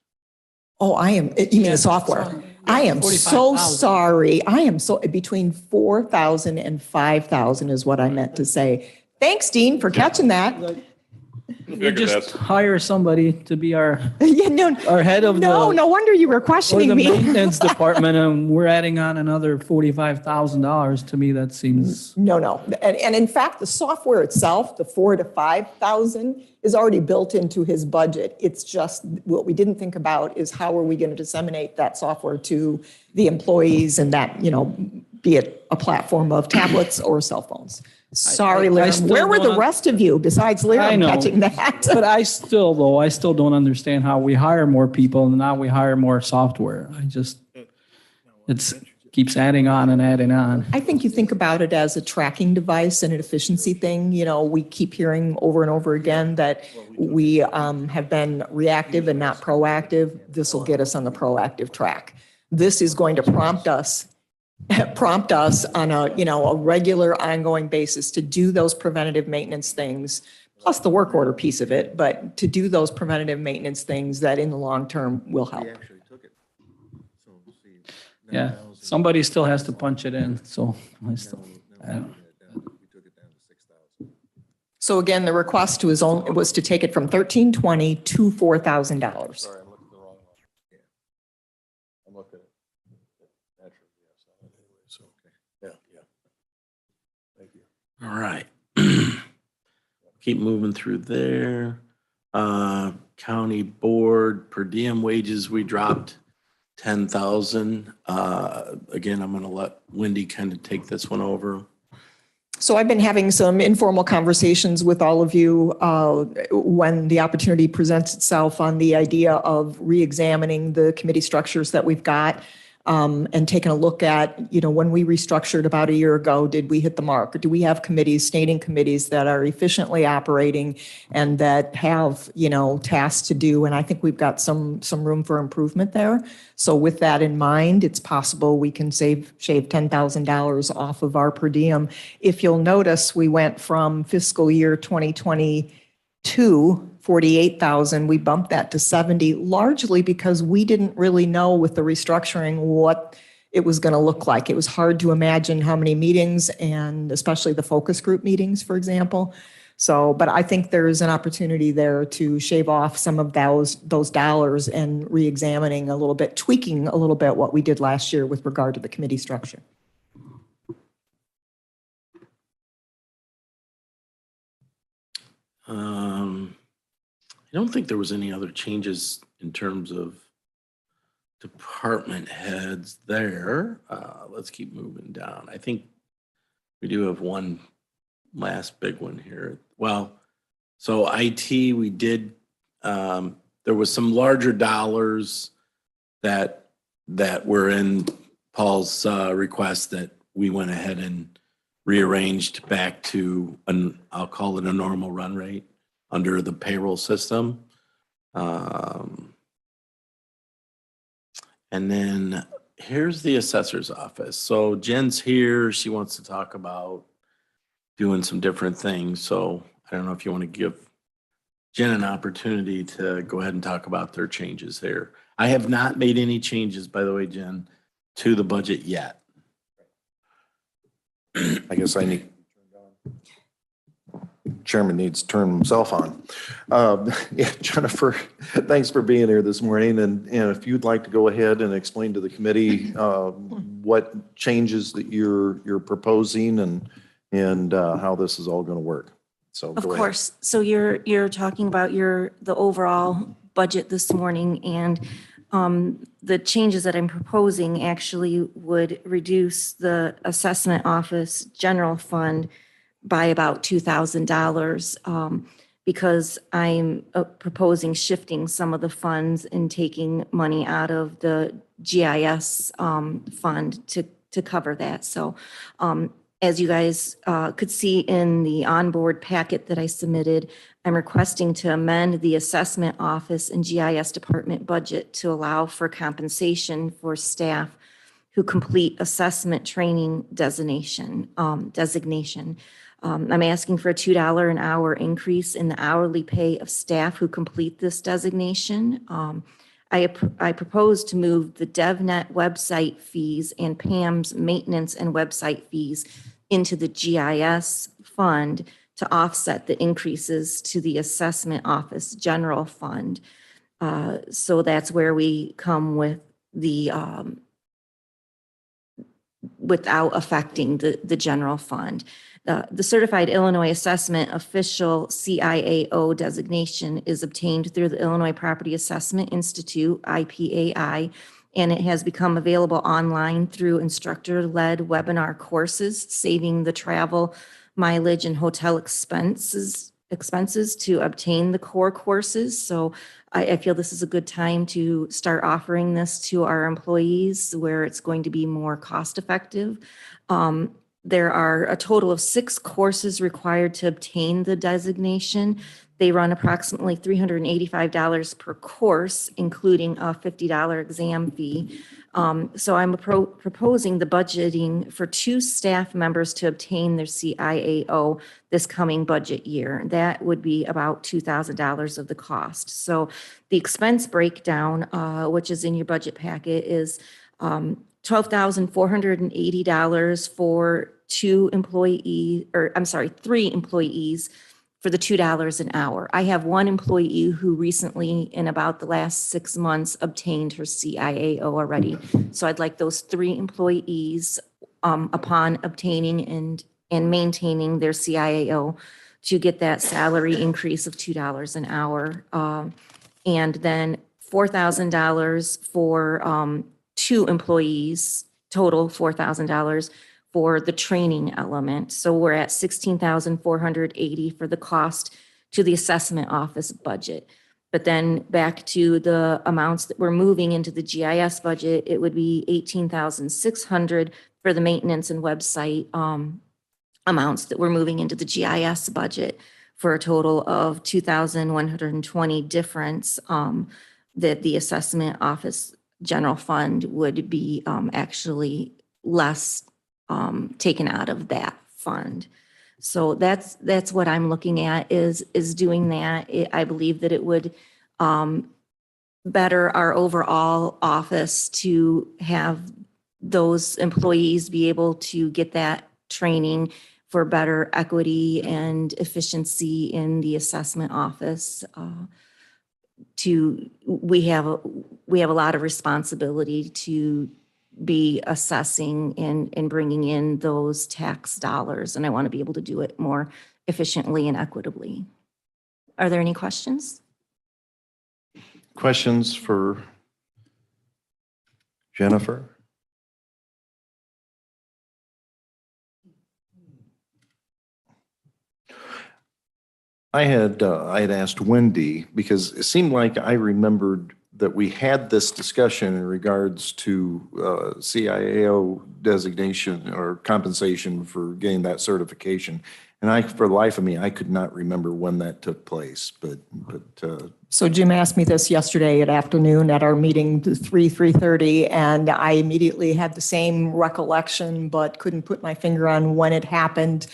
Oh, you mean the software? I am so 45,000. sorry. I am so, between 4,000 and 5,000 is what I meant to say. Thanks, Dean, for catching that. We Figured just that's- hire somebody to be our Yeah, no, head of no, the, no wonder you were or questioning the me. maintenance department, and we're adding on another $45,000. To me, that seems, No. And in fact, the software itself, the 4,000 to 5,000 is already built into his budget. It's just what we didn't think about is how are we going to disseminate that software to the employees and that, be it a platform of tablets or cell phones. Sorry, I Liram. still Where were the don't- rest of you besides I Liram know. catching that? but I still don't understand how we hire more people and now we hire more software. It's keeps adding on and adding on. I think you think about it as a tracking device and an efficiency thing. We keep hearing over and over again that we have been reactive and not proactive. This will get us on the proactive track. This is going to prompt us on a regular ongoing basis to do those preventative maintenance things, plus the work order piece of it, but to do those preventative maintenance things that in the long term will help. Yeah, somebody still has to punch it in, so I don't. So again, the request was to take it from $1,320 to $4,000. Sorry, I'm looking at the wrong one. I'm looking at naturally, yes. So, okay. Yeah. Thank you. All right. Keep moving through there. County board per diem wages, we dropped 10,000. Again, I'm going to let Wendy kind of take this one over. So I've been having some informal conversations with all of you when the opportunity presents itself on the idea of reexamining the committee structures that we've got and taking a look at, when we restructured about a year ago, did we hit the mark? Or do we have committees, standing committees that are efficiently operating and that have, tasks to do? And I think we've got some room for improvement there. So with that in mind, it's possible we can shave $10,000 off of our per diem. If you'll notice, we went from fiscal year 2022, 48,000, we bumped that to 70, largely because we didn't really know with the restructuring what it was going to look like. It was hard to imagine how many meetings, and especially the focus group meetings, for example. So, but I think there's an opportunity there to shave off some of those dollars and re-examining a little bit, tweaking a little bit what we did last year with regard to the committee structure. I don't think there was any other changes in terms of department heads there. Let's keep moving down. I think we do have one last big one here. Well, so IT, we did, there was some larger dollars that were in Paul's request that we went ahead and rearranged back to I'll call it a normal run rate under the payroll system. And then here's the assessor's office. So Jen's here. She wants to talk about doing some different things. So I don't know if you want to give Jen an opportunity to go ahead and talk about their changes there. I have not made any changes, by the way, Jen, to the budget yet. I guess Chairman needs to turn himself on. Yeah, Jennifer, thanks for being here this morning. And if you'd like to go ahead and explain to the committee what changes that you're proposing and how this is all going to work. So Of go ahead. course. So you're talking about the overall budget this morning, and The changes that I'm proposing actually would reduce the assessment office general fund by about $2,000 because I'm proposing shifting some of the funds and taking money out of the GIS fund to cover that. So as you guys could see in the onboard packet that I submitted, I'm requesting to amend the assessment office and GIS department budget to allow for compensation for staff who complete assessment training designation. I'm asking for a $2 an hour increase in the hourly pay of staff who complete this designation. I propose to move the DevNet website fees and PAM's maintenance and website fees into the GIS fund to offset the increases to the assessment office general fund. So that's where we come with the, without affecting the general fund. The Certified Illinois Assessment Official CIAO designation is obtained through the Illinois Property Assessment Institute, IPAI, and it has become available online through instructor-led webinar courses, saving the travel, mileage, and hotel expenses to obtain the core courses. So I feel this is a good time to start offering this to our employees where it's going to be more cost-effective. There are a total of 6 courses required to obtain the designation. They run approximately $385 per course, including a $50 exam fee. So I'm proposing the budgeting for 2 staff members to obtain their CIAO this coming budget year. That would be about $2,000 of the cost. So the expense breakdown, which is in your budget packet, is $12,480 for 3 employees for the $2 an hour. I have 1 employee who recently, in about the last 6 months, obtained her CIAO already. So I'd like those 3 employees, upon obtaining and maintaining their CIAO, to get that salary increase of $2 an hour. And then $4,000 for 2 employees, total $4,000 for the training element. So we're at $16,480 for the cost to the assessment office budget. But then back to the amounts that we're moving into the GIS budget, it would be $18,600 for the maintenance and website amounts that we're moving into the GIS budget, for a total of $2,120 difference that the assessment office general fund would be actually less taken out of that fund. So that's what I'm looking at is doing that. I believe that it would better our overall office to have those employees be able to get that training for better equity and efficiency in the assessment office. We have a lot of responsibility to be assessing and bringing in those tax dollars, and I want to be able to do it more efficiently and equitably. Are there any questions? Questions for Jennifer? I had asked Wendy, because it seemed like I remembered that we had this discussion in regards to CIAO designation or compensation for getting that certification. And for the life of me, I could not remember when that took place, but. So Jim asked me this yesterday at afternoon at our meeting, 3:30, and I immediately had the same recollection, but couldn't put my finger on when it happened.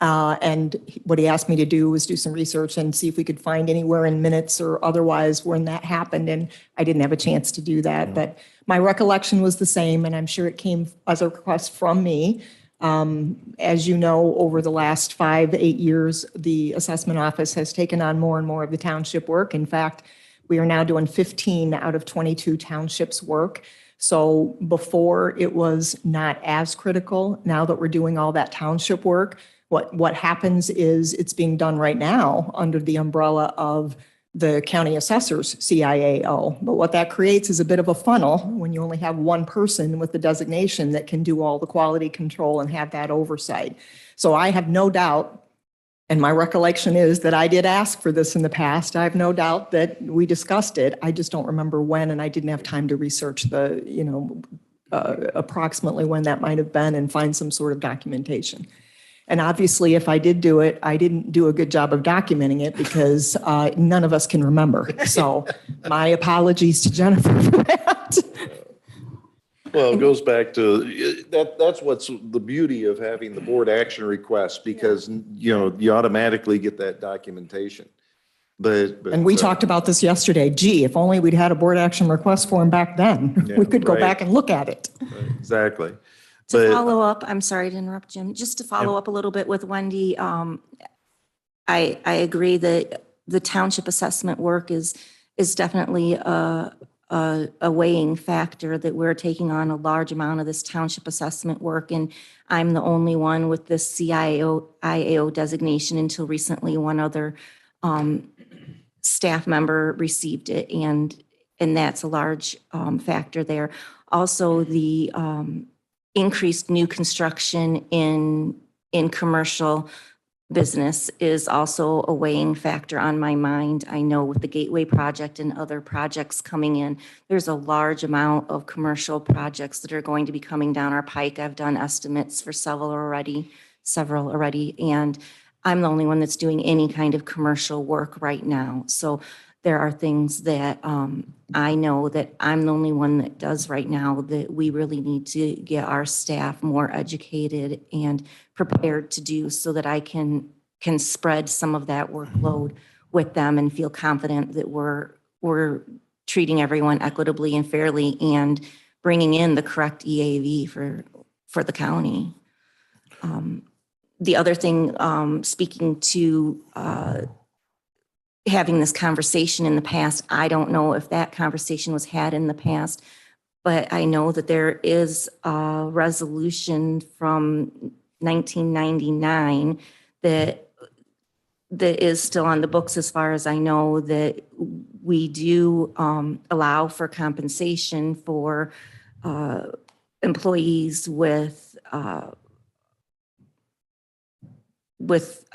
And what he asked me to do was do some research and see if we could find anywhere in minutes or otherwise when that happened. And I didn't have a chance to do that, but my recollection was the same, and I'm sure it came as a request from me. As you know, over the last 5-8 years, the assessment office has taken on more and more of the township work. In fact, we are now doing 15 out of 22 townships work. So before it was not as critical. Now that we're doing all that township work, what happens is it's being done right now under the umbrella of the county assessor's CIAO. But what that creates is a bit of a funnel when you only have one person with the designation that can do all the quality control and have that oversight. So I have no doubt, and my recollection is that I did ask for this in the past. I have no doubt that we discussed it. I just don't remember when, and I didn't have time to research the, approximately when that might have been and find some sort of documentation. And obviously, if I did do it, I didn't do a good job of documenting it because none of us can remember. So my apologies to Jennifer for that. Well, it goes back to, that's what's the beauty of having the board action request, because, you automatically get that documentation. But And we talked about this yesterday. Gee, if only we'd had a board action request form back then, Yeah, we could go right. back and look at it. Exactly. To But- follow up, I'm sorry to interrupt, Jim, just to follow up a little bit with Wendy, I agree that the township assessment work is definitely a weighing factor, that we're taking on a large amount of this township assessment work. And I'm the only one with this CIAO designation. Until recently, one other staff member received it, and that's a large factor there. Also, the increased new construction in commercial business is also a weighing factor on my mind. I know with the Gateway project and other projects coming in, there's a large amount of commercial projects that are going to be coming down our pike. I've done estimates for several already, and I'm the only one that's doing any kind of commercial work right now. So there are things that I know that I'm the only one that does right now, that we really need to get our staff more educated and prepared to do, so that I can spread some of that workload with them and feel confident that we're treating everyone equitably and fairly and bringing in the correct EAV for the county. The other thing, speaking to having this conversation in the past, I don't know if that conversation was had in the past, but I know that there is a resolution from 1999 that is still on the books, as far as I know, that we do allow for compensation for employees with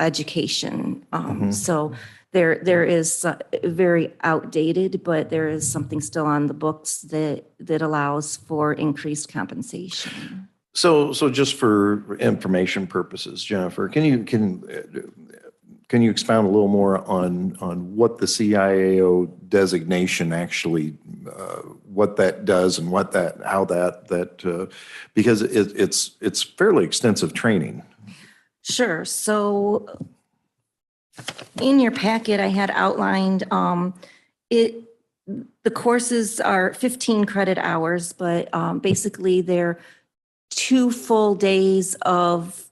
education. So there is very outdated, but there is something still on the books that allows for increased compensation. So just for information purposes, Jennifer, can you expound a little more on what the CIAO designation actually, what that does and how that because it's fairly extensive training. Sure. So in your packet, I had outlined the courses are 15 credit hours, but basically they're 2 full days of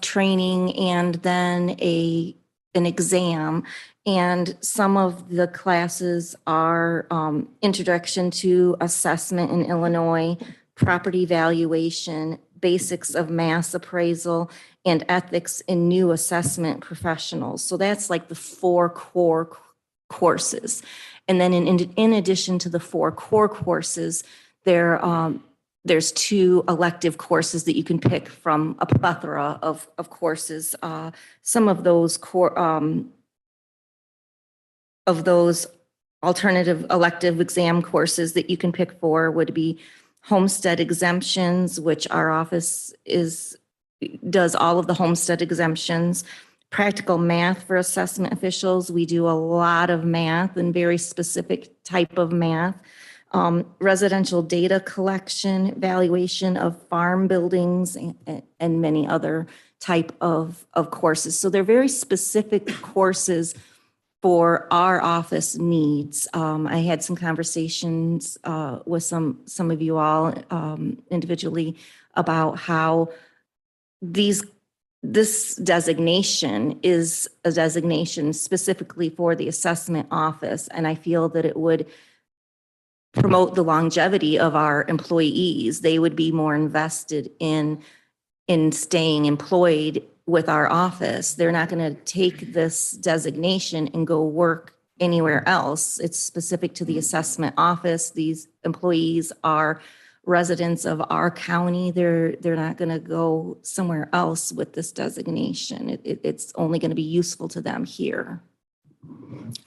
training and then an exam. And some of the classes are Introduction to Assessment in Illinois, Property Valuation, Basics of Mass Appraisal, and Ethics in New Assessment Professionals. So that's like the 4 core courses. And then in addition to the 4 core courses, there's 2 elective courses that you can pick from a plethora of courses. Some of those alternative elective exam courses that you can pick for would be homestead exemptions, which our office does all of the homestead exemptions. Practical math for assessment officials. We do a lot of math and very specific type of math. Residential data collection, valuation of farm buildings, and many other type of courses. So they're very specific courses for our office needs. I had some conversations with some of you all individually about how this designation is a designation specifically for the assessment office, and I feel that it would promote the longevity of our employees. They would be more invested in staying employed with our office. They're not going to take this designation and go work anywhere else. It's specific to the assessment office. These employees are residents of our county. They're not going to go somewhere else with this designation. It's only going to be useful to them here.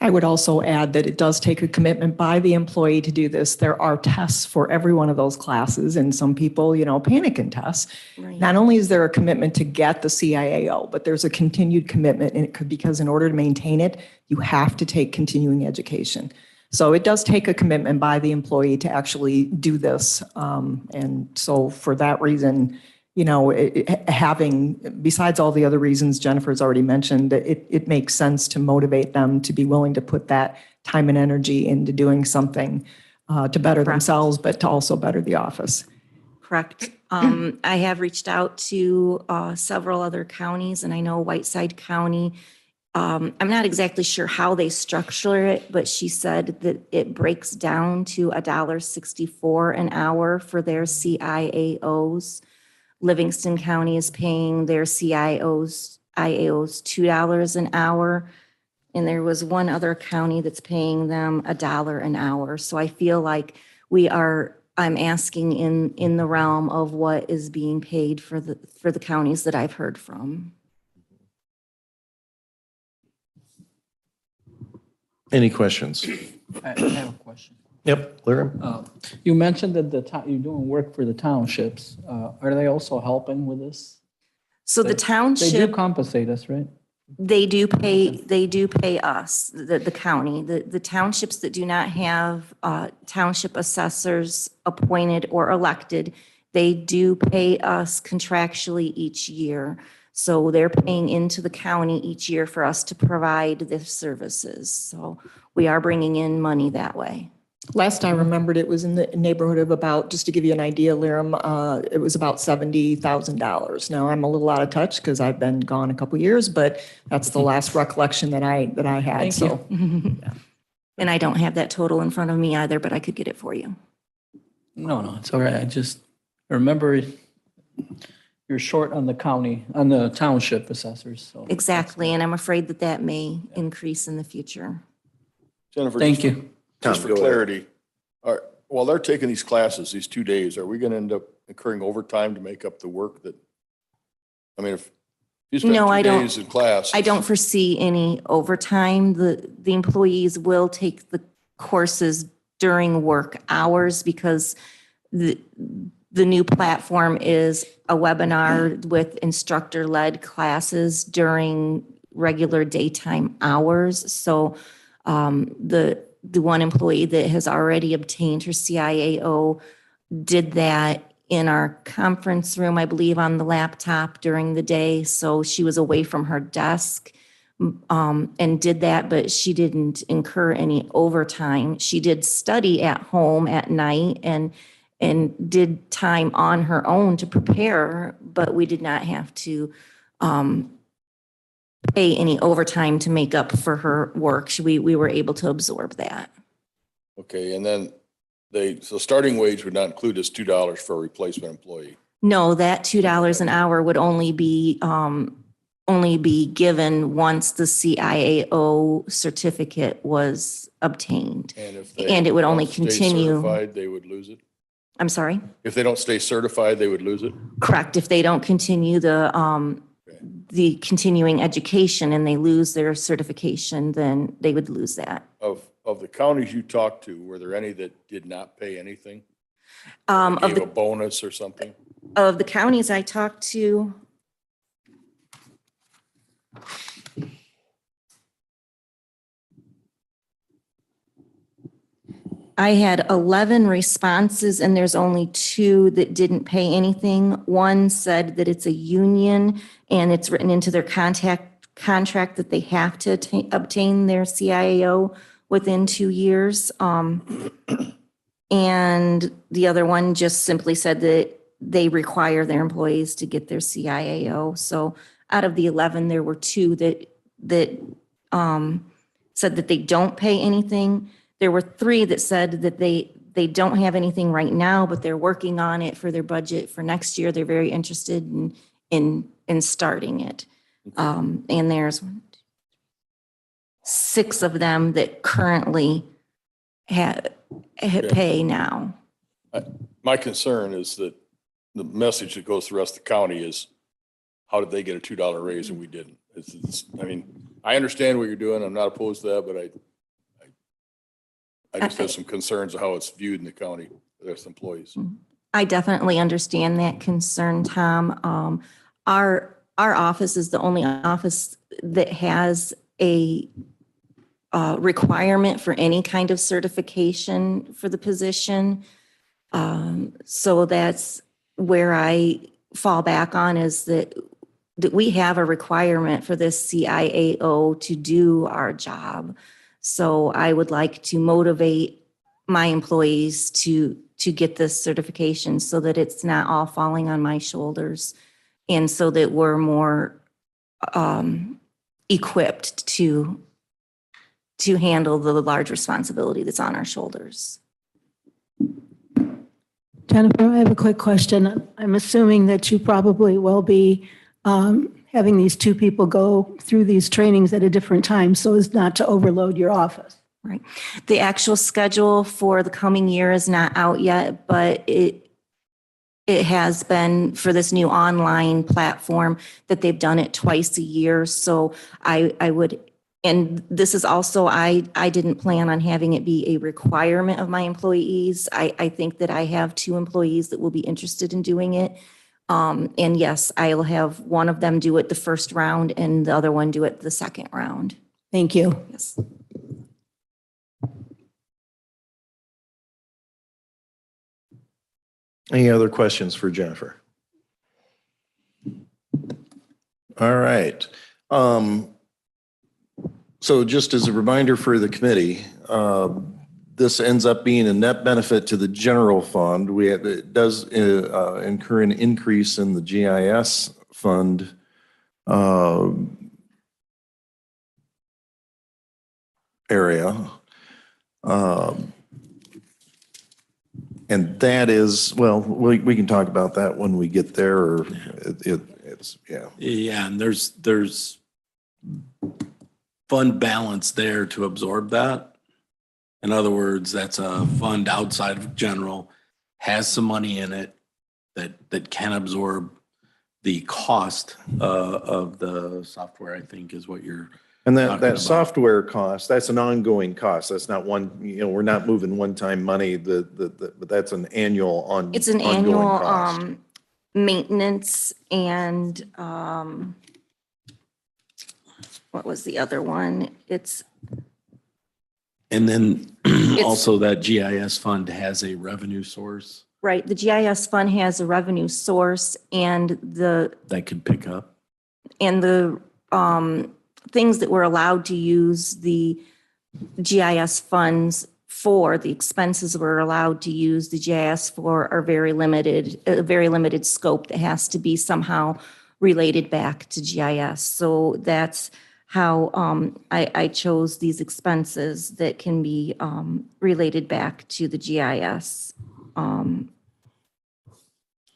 I would also add that it does take a commitment by the employee to do this. There are tests for every one of those classes, and some people, panic in tests. Right. Not only is there a commitment to get the CIAO, but there's a continued commitment, and it could, because in order to maintain it, you have to take continuing education. So it does take a commitment by the employee to actually do this. And so for that reason, having, besides all the other reasons Jennifer's already mentioned, it makes sense to motivate them to be willing to put that time and energy into doing something to better themselves, but to also better the office. Correct. I have reached out to several other counties, and I know Whiteside County, I'm not exactly sure how they structure it, but she said that it breaks down to $1.64 an hour for their CIAOs. Livingston County is paying their IAOs $2 an hour. And there was one other county that's paying them $1 an hour. So I feel like I'm asking in the realm of what is being paid for the counties that I've heard from. Any questions? I have a question. Yep, Larry? You mentioned that you're doing work for the townships. Are they also helping with this? So the They do township, compensate us, right? they do pay us, the county. The townships that do not have township assessors appointed or elected, they do pay us contractually each year. So they're paying into the county each year for us to provide the services. So we are bringing in money that way. Last I remembered, it was in the neighborhood of about, just to give you an idea, Liram, it was about $70,000. Now, I'm a little out of touch because I've been gone a couple years, but that's the last recollection that I had. Thank So, And I don't have that total in front of me either, but I could get it for you. No, it's all right. I just remember you're short on the township assessors, so. Exactly, and I'm afraid that may increase in the future. Jennifer. Thank just- you. Just Tom, for go ahead. clarity, while they're taking these classes, these 2 days, are we going to end up incurring overtime to make up the work that, if you spend No, I 2 don't. days in class? I don't foresee any overtime. The employees will take the courses during work hours because the new platform is a webinar with instructor-led classes during regular daytime hours. So the one employee that has already obtained her CIAO did that in our conference room, I believe, on the laptop during the day. So she was away from her desk and did that, but she didn't incur any overtime. She did study at home at night and did time on her own to prepare, but we did not have to pay any overtime to make up for her work. We were able to absorb that. Okay, and then so starting wage would not include this $2 for a replacement employee. No, that $2 an hour would only be given once the CIAO certificate was obtained. And it would only don't stay continue. certified, they would lose it? I'm sorry? If they don't stay certified, they would lose it? Correct. If they don't continue the continuing education and they lose their certification, then they would lose that. Of the counties you talked to, were there any that did not pay anything? Of Gave a the bonus or something? counties I talked to, I had 11 responses and there's only 2 that didn't pay anything. One said that it's a union and it's written into their contract that they have to obtain their CIAO within 2 years. And the other one just simply said that they require their employees to get their CIAO. So out of the 11, there were 2 that said that they don't pay anything. There were 3 that said that they don't have anything right now, but they're working on it for their budget for next year. They're very interested in starting it. And there's 6 of them that currently pay now. My concern is that the message that goes to the rest of the county is, how did they get a $2 raise and we didn't? I mean, I understand what you're doing. I'm not opposed to that, but I just have some concerns of how it's viewed in the county, the rest of the employees. I definitely understand that concern, Tom. Our office is the only office that has a requirement for any kind of certification for the position. So that's where I fall back on, is that we have a requirement for this CIAO to do our job. So I would like to motivate my employees to get this certification so that it's not all falling on my shoulders, and so that we're more equipped to handle the large responsibility that's on our shoulders. Jennifer, I have a quick question. I'm assuming that you probably will be having these 2 people go through these trainings at a different time so as not to overload your office. Right. The actual schedule for the coming year is not out yet, but it has been for this new online platform that they've done it twice a year. So I would, and this is also, I didn't plan on having it be a requirement of my employees. I think that I have 2 employees that will be interested in doing it. And yes, I'll have one of them do it the first round and the other one do it the second round. Thank you. Yes. Any other questions for Jennifer? All right. So just as a reminder for the committee, this ends up being a net benefit to the general fund. It does incur an increase in the GIS fund area. And that is, well, we can talk about that when we get there, or it's, yeah. Yeah, and there's fund balance there to absorb that. In other words, that's a fund outside of general, has some money in it that can absorb the cost of the software, I think is what you're. And talking that about. software cost, that's an ongoing cost. That's not one, we're not moving one-time money, but that's an annual It's an ongoing annual cost. maintenance and what was the other one? And then also that GIS fund has a revenue source Right, the GIS fund has a revenue source and that could pick up. the things that we're allowed to use the GIS funds for, the expenses we're allowed to use the GIS for are very limited, a very limited scope that has to be somehow related back to GIS. So that's how I chose these expenses that can be related back to the GIS.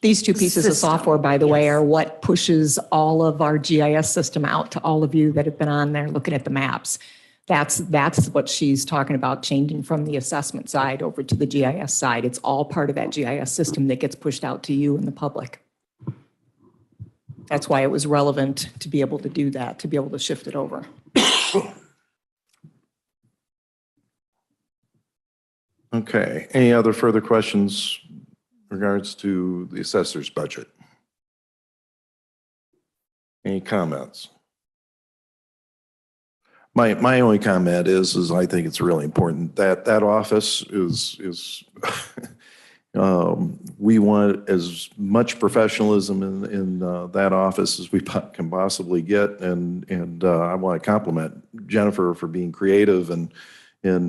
These 2 pieces of System, software, by the way, yes. are what pushes all of our GIS system out to all of you that have been on there looking at the maps. That's what she's talking about, changing from the assessment side over to the GIS side. It's all part of that GIS system that gets pushed out to you and the public. That's why it was relevant to be able to do that, to be able to shift it over. Okay, any other further questions in regards to the assessor's budget? Any comments? My only comment is I think it's really important that that office is we want as much professionalism in that office as we can possibly get, and I want to compliment Jennifer for being creative and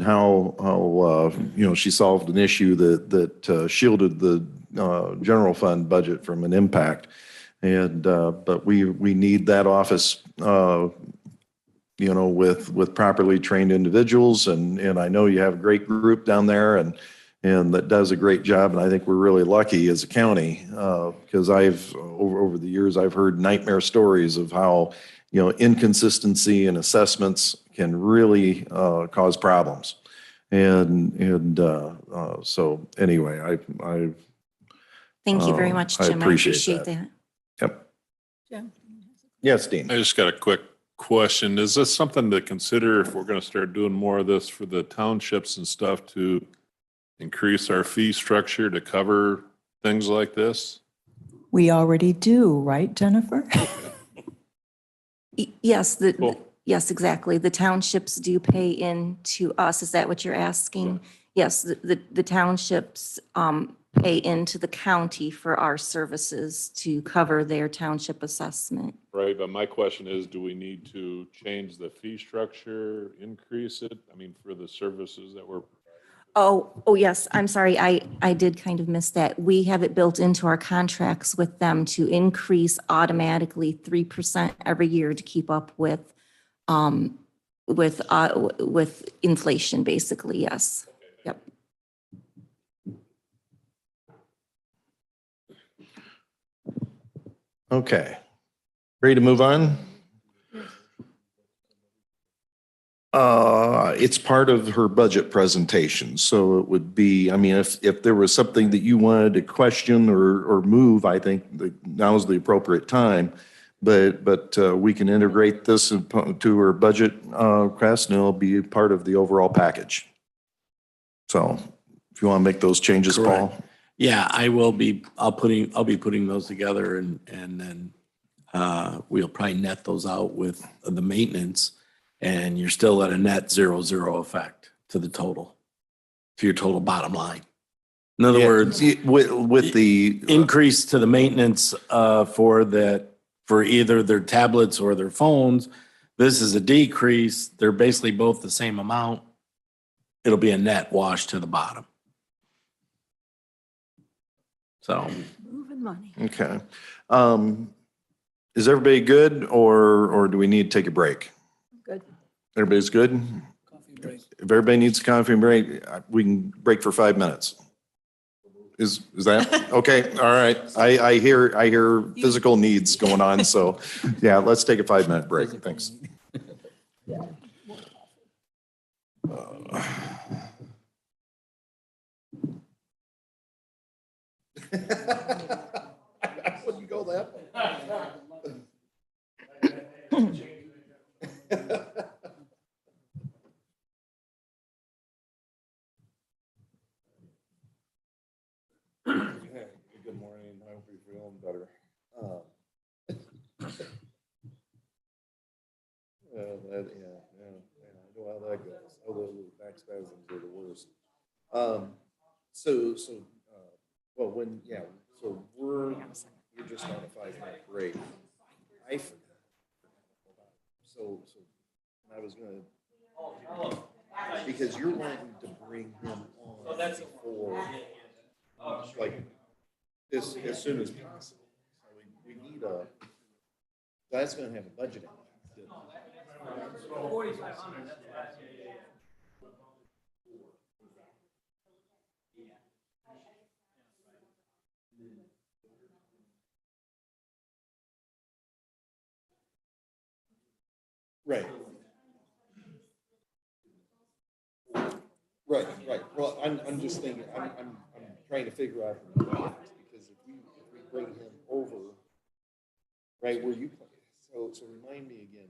how she solved an issue that shielded the general fund budget from an impact, and but we need that office. With properly trained individuals, and I know you have a great group down there, and and that does a great job. And I think we're really lucky as a county, because over the years, I've heard nightmare stories of how, inconsistency in assessments can really cause problems. So anyway, Thank you very much, I Jim. I appreciate appreciate that. that. Yep. Yes, Dean. I just got a quick question. Is this something to consider if we're going to start doing more of this for the townships and stuff to increase our fee structure to cover things like this? We already do, right, Jennifer? Yes, Cool. yes, exactly. The townships do pay into us. Is that what you're asking? Yes, the townships pay into the county for our services to cover their township assessment. Right, but my question is, do we need to change the fee structure, increase it? I mean, for the services that we're, Oh, yes, I'm sorry. I did kind of miss that. We have it built into our contracts with them to increase automatically 3% every year to keep up with inflation, basically, yes. Yep. Okay. Ready to move on? It's part of her budget presentation, so it would be, I mean, if there was something that you wanted to question or move, I think now's the appropriate time. But we can integrate this to her budget request, and it'll be part of the overall package. So if you want to make those changes, Paul. Yeah, I'll be putting those together and then we'll probably net those out with the maintenance, and you're still at a net 0-0 effect to the total, to your total bottom line. In other words, with the increase to the maintenance for either their tablets or their phones, this is a decrease. They're basically both the same amount. It'll be a net wash to the bottom. So. Moving money. Okay. Is everybody good, or do we need to take a break? Good. Everybody's good? Coffee break. If everybody needs a coffee break, we can break for 5 minutes. Is that okay? All right. I hear physical needs going on, so yeah, let's take a 5-minute break. Thanks. I wouldn't go that Good morning. I hope you're feeling better. I know how that goes. Although the back spasms are the worst. We're just on a 5-minute break. I forgot. I was gonna, because you're wanting to bring him on before, like, as soon as possible. So we need that's gonna have a budget impact. Right. Right. Well, I'm just thinking, I'm trying to figure out the math, because if we bring him over, right, where you, so remind me again,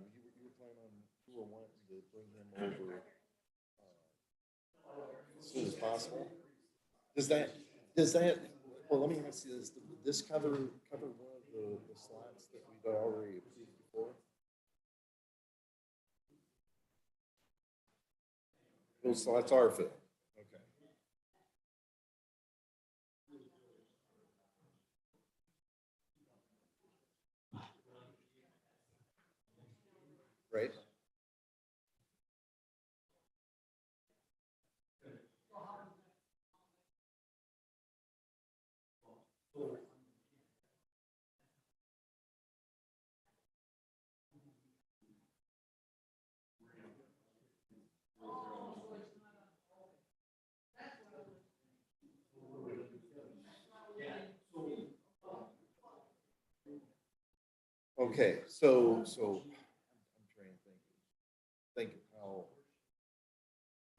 you were wanting to bring him over as soon as possible? Does that, well, let me ask you this, would this cover one of the slots that we've already approved before? Those slots are filled. Okay. Right. Okay, so I'm trying to think of how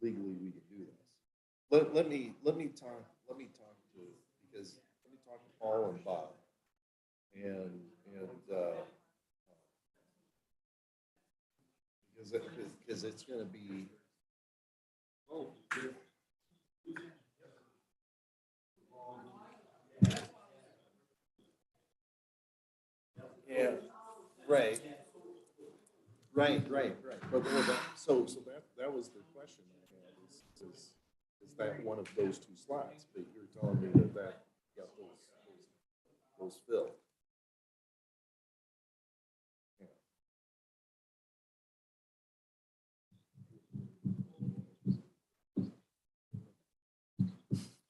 legally we can do this. Let me talk to, because let me talk to Paul and Bob. And because it's gonna be. Yeah, right. Right. But that was the question I had is that one of those two slots? But you're telling me that got those filled.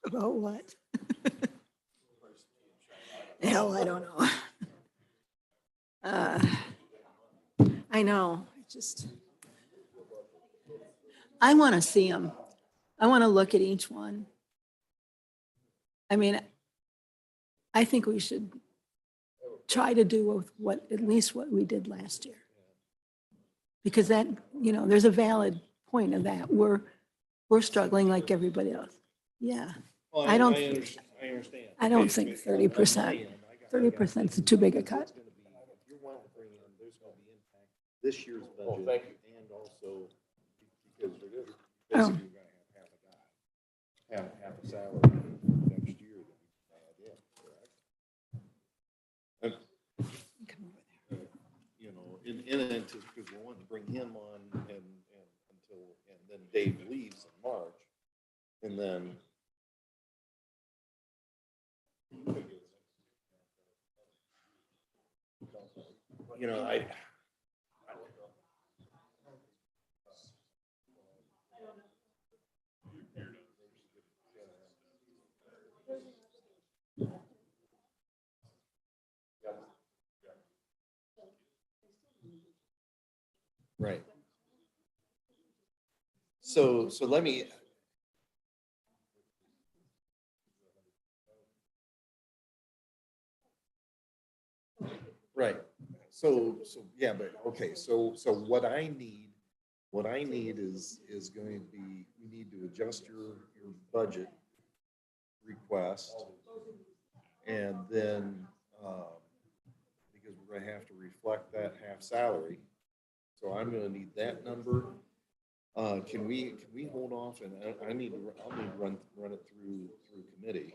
About what? Hell, I don't know. I know, I want to see them. I want to look at each one. I mean, I think we should try to do at least what we did last year. Because that, there's a valid point of that. We're struggling like everybody else. Yeah. Well, I don't understand. I don't think 30%. 30% is too big a cut. If you're wanting to bring in, there's going to be impact this year's budget and also because we're basically going to have half a salary next year that we can add in, correct? Because we want to bring him on and then Dave leaves in March and then. Right. So let me. Right. So yeah, but okay. So what I need is going to be, we need to adjust your budget request. And then, because we're going to have to reflect that half salary. So I'm going to need that number. Can we hold off and I'll need to run it through committee.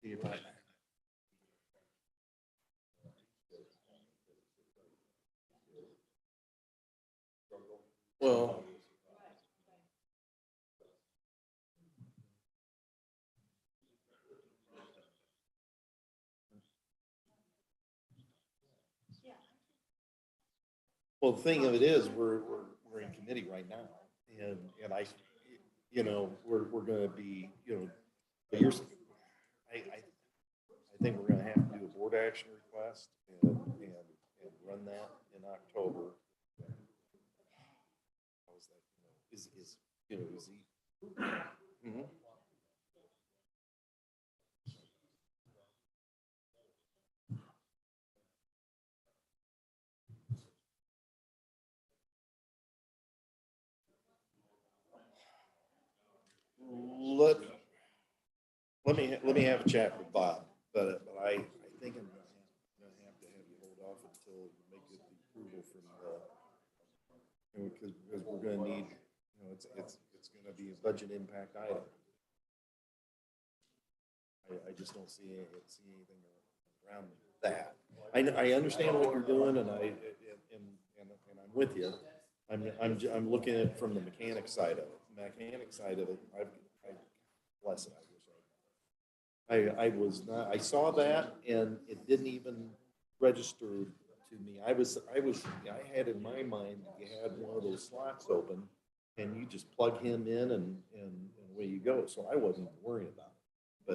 See if I. Well. Well, the thing of it is, we're in committee right now, and I, we're going to be, here's, I think we're going to have to do a board action request and run that in October. How is that? Is he? Mm-hmm. Let me have a chat with Bob, but I think I'm gonna have to have you hold off until you make the approval from because we're gonna need, it's gonna be a budget impact item. I just don't see anything around that. I understand what you're doing, and I'm with you. I'm looking at it from the mechanic side of it. Mechanic side of it, bless it. I was not. I saw that, and it didn't even register to me. I had in my mind you had one of those slots open, and you just plug him in, and away you go. So I wasn't worried about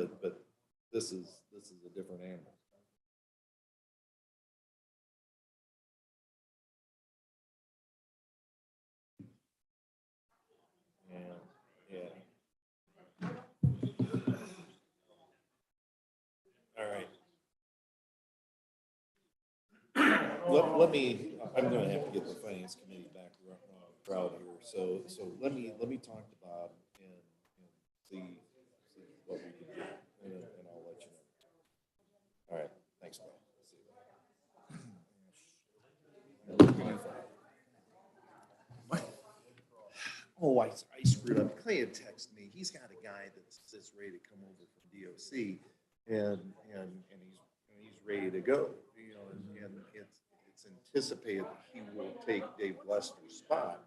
it. But this is a different animal. Yeah. All right. Let me, I'm gonna have to get the finance committee back crowd here, so let me talk to Bob and see what we can do, and I'll let you know. All right, thanks, Bob. Oh, I screwed up. Clay had texted me. He's got a guy that's ready to come over from DOC, and he's ready to go. You know, and it's anticipated that he will take Dave Lester's spot.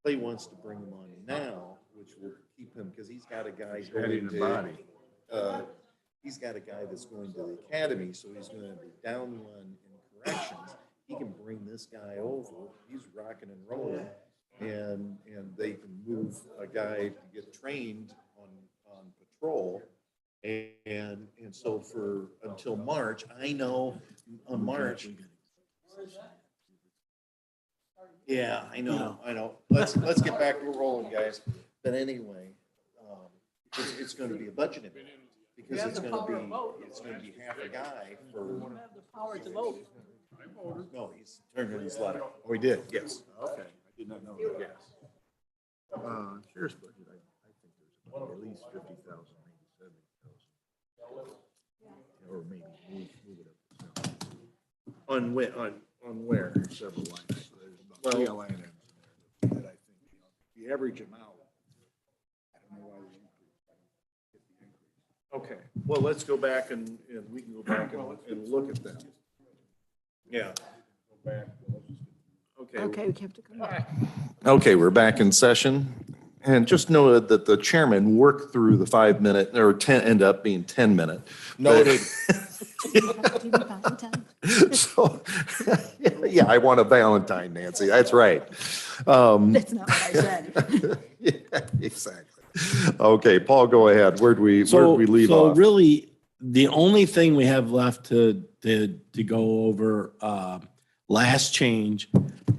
Clay wants to bring him on now, which will keep him because he's got a guy going to. He's got a guy that's going to the academy, so he's going to be down one in corrections. He can bring this guy over. He's rocking and rolling. And they can move a guy to get trained on patrol. And so for until March, I know on March. Yeah, I know. Let's get back to rolling, guys. But anyway, it's going to be a budget amendment because it's going to be half a guy for. The power to vote. No, he's turned in his letter. Oh, he did. Yes. Okay. Did not know that. Yes. Sheriff's budget, I think there's about at least 50,000, maybe 70,000. Or maybe move it up. On where? Several line items. There's about 3 line items in there that I think, if you average them out, I don't know why they increase. Okay, well, let's go back and we can go back and look at that. Yeah. Go back. Okay. Okay, we have to come back. Okay, we're back in session. And just noted that the chairman worked through the 5-minute, or 10, end up being 10-minute. Noted. So, yeah, I want a Valentine, Nancy. That's right. That's not what I said. Yeah, exactly. Okay, Paul, go ahead. Where'd we leave So off? really, the only thing we have left to go over, last change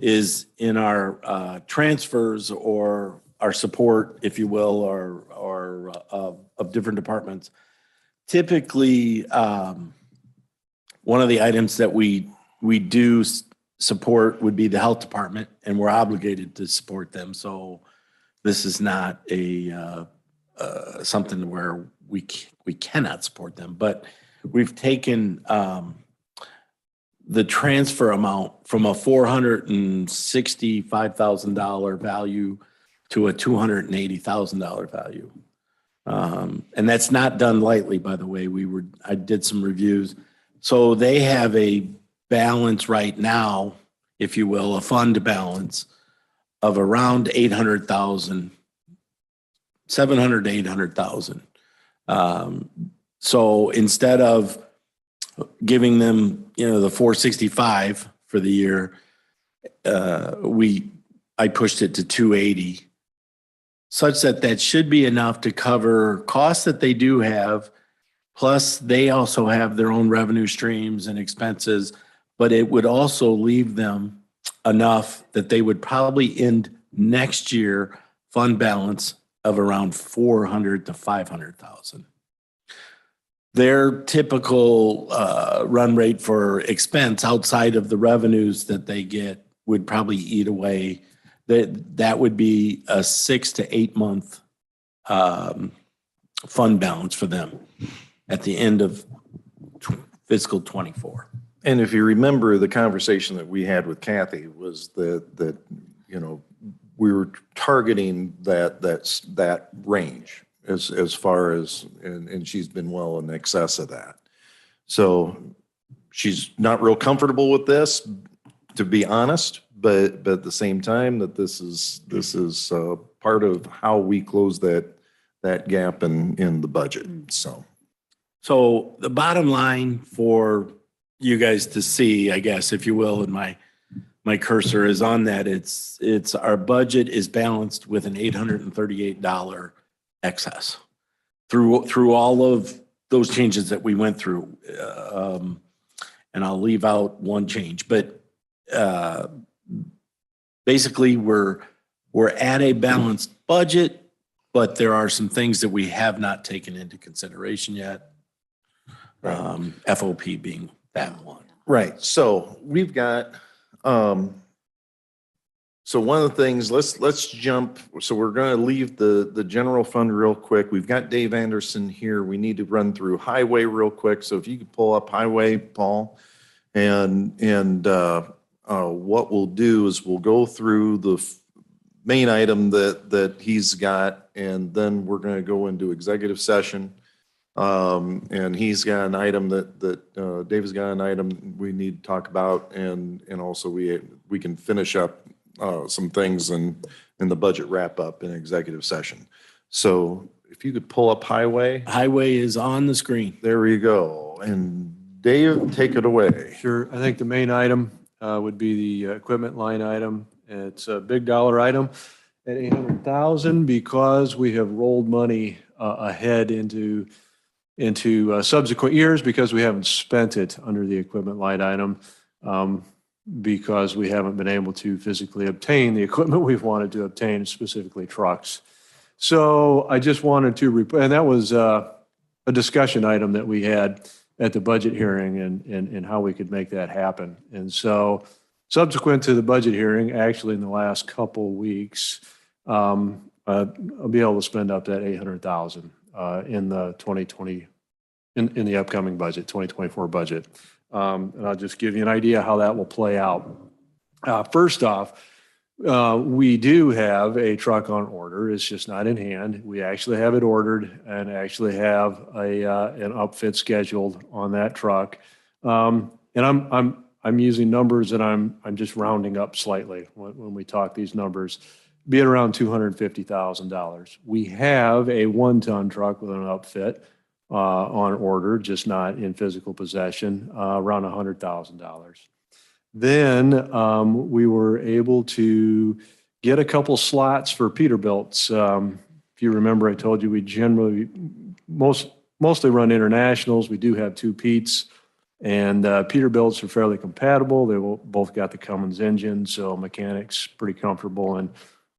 is in our transfers or our support, if you will, or of different departments. Typically, one of the items that we do support would be the health department, and we're obligated to support them. So this is not a something where we cannot support them, but we've taken the transfer amount from a $465,000 value to a $280,000 value. And that's not done lightly, by the way. I did some reviews. So they have a balance right now, if you will, a fund balance of around 800,000, 700 to 800,000. So instead of giving them, the 465 for the year, I pushed it to 280, such that should be enough to cover costs that they do have. Plus, they also have their own revenue streams and expenses, but it would also leave them enough that they would probably end next year fund balance of around 400 to 500,000. Their typical run rate for expense outside of the revenues that they get would probably eat away. That would be a 6 to 8 month fund balance for them at the end of fiscal 24. And if you remember, the conversation that we had with Kathy was that we were targeting that range as far as, and she's been well in excess of that. So she's not real comfortable with this, to be honest, but at the same time that this is part of how we close that gap in the budget. So the bottom line for you guys to see, I guess, if you will, and my cursor is on that, it's our budget is balanced with an $838 excess through all of those changes that we went through. And I'll leave out one change, but basically we're at a balanced budget, but there are some things that we have not taken into consideration yet. FOP being that one. Right, so we've got, so one of the things, let's jump, so we're gonna leave the general fund real quick. We've got Dave Anderson here. We need to run through highway real quick. So if you could pull up highway, Paul. And what we'll do is we'll go through the main item that he's got, and then we're gonna go into executive session. And he's got an item that Dave's got an item we need to talk about, and also we can finish up some things in the budget wrap up in executive session. So if you could pull up highway. Highway is on the screen. There we go. And Dave, take it away. Sure. I think the main item would be the equipment line item. It's a big dollar item at 800,000 because we have rolled money ahead into subsequent years because we haven't spent it under the equipment line item, because we haven't been able to physically obtain the equipment we've wanted to obtain, specifically trucks. So I just wanted to, and that was a discussion item that we had at the budget hearing and how we could make that happen. And so subsequent to the budget hearing, actually in the last couple weeks, I'll be able to spend up that 800,000 in the 2020, in the upcoming budget, 2024 budget. And I'll just give you an idea how that will play out. First off, we do have a truck on order. It's just not in hand. We actually have it ordered and actually have an upfit scheduled on that truck. And I'm using numbers that I'm just rounding up slightly when we talk these numbers, be it around $250,000. We have a 1-ton truck with an upfit on order, just not in physical possession, around $100,000. Then we were able to get a couple slots for Peterbilt's. If you remember, I told you we generally mostly run internationals. We do have 2 Petes, and Peterbilt's are fairly compatible. They both got the Cummins engine, so mechanics pretty comfortable, and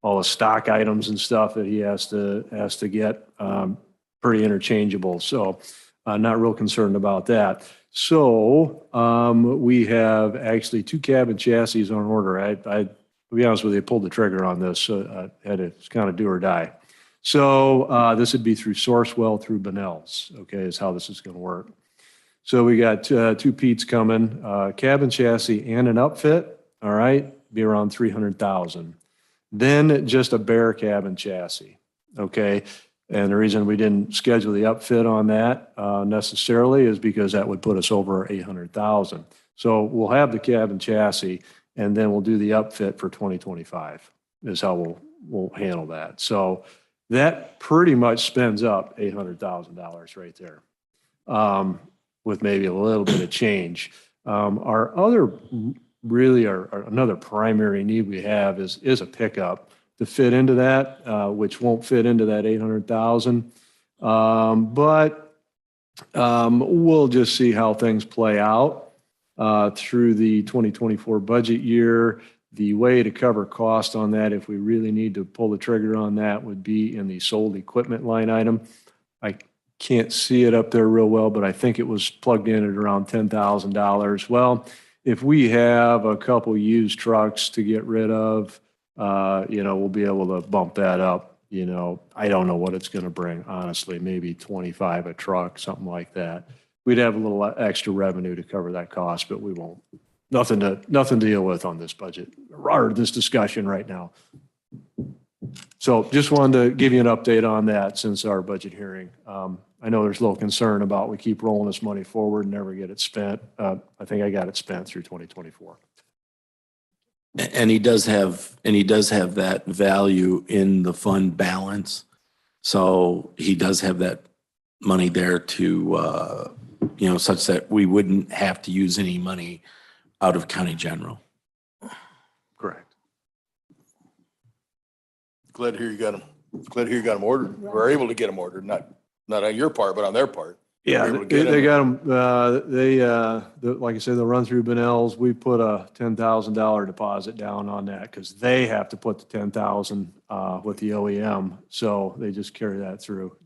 all the stock items and stuff that he has to get pretty interchangeable. So not real concerned about that. So we have actually 2 cab and chassis on order. I to be honest with you, I pulled the trigger on this, so I had to kind of do or die. So this would be through Sourcewell through Benells, okay, is how this is going to work. So we got 2 Petes coming, cab and chassis and an upfit, all right, be around 300,000. Then just a bare cab and chassis, okay? And the reason we didn't schedule the upfit on that necessarily is because that would put us over 800,000. So we'll have the cab and chassis, and then we'll do the upfit for 2025 is how we'll handle that. So that pretty much spends up $800,000 right there, with maybe a little bit of change. Our other, really our another primary need we have is a pickup to fit into that, which won't fit into that 800,000. But we'll just see how things play out through the 2024 budget year. The way to cover cost on that, if we really need to pull the trigger on that, would be in the sold equipment line item. I can't see it up there real well, but I think it was plugged in at around $10,000. Well, if we have a couple used trucks to get rid of, we'll be able to bump that up. I don't know what it's going to bring, honestly, maybe 25 a truck, something like that. We'd have a little extra revenue to cover that cost, but we won't. Nothing to deal with on this budget or this discussion right now. So just wanted to give you an update on that since our budget hearing. I know there's a little concern about we keep rolling this money forward and never get it spent. I think I got it spent through 2024. And he does have that value in the fund balance. So he does have that money there to, such that we wouldn't have to use any money out of county general. Correct. Glad to hear you got them. Glad to hear you got them ordered. We're able to get them ordered, not on your part, but on their part. Yeah, We're able to get they them. got them. Like I said, they'll run through Benells. We put a $10,000 deposit down on that because they have to put the 10,000 with the OEM. So they just carry that through,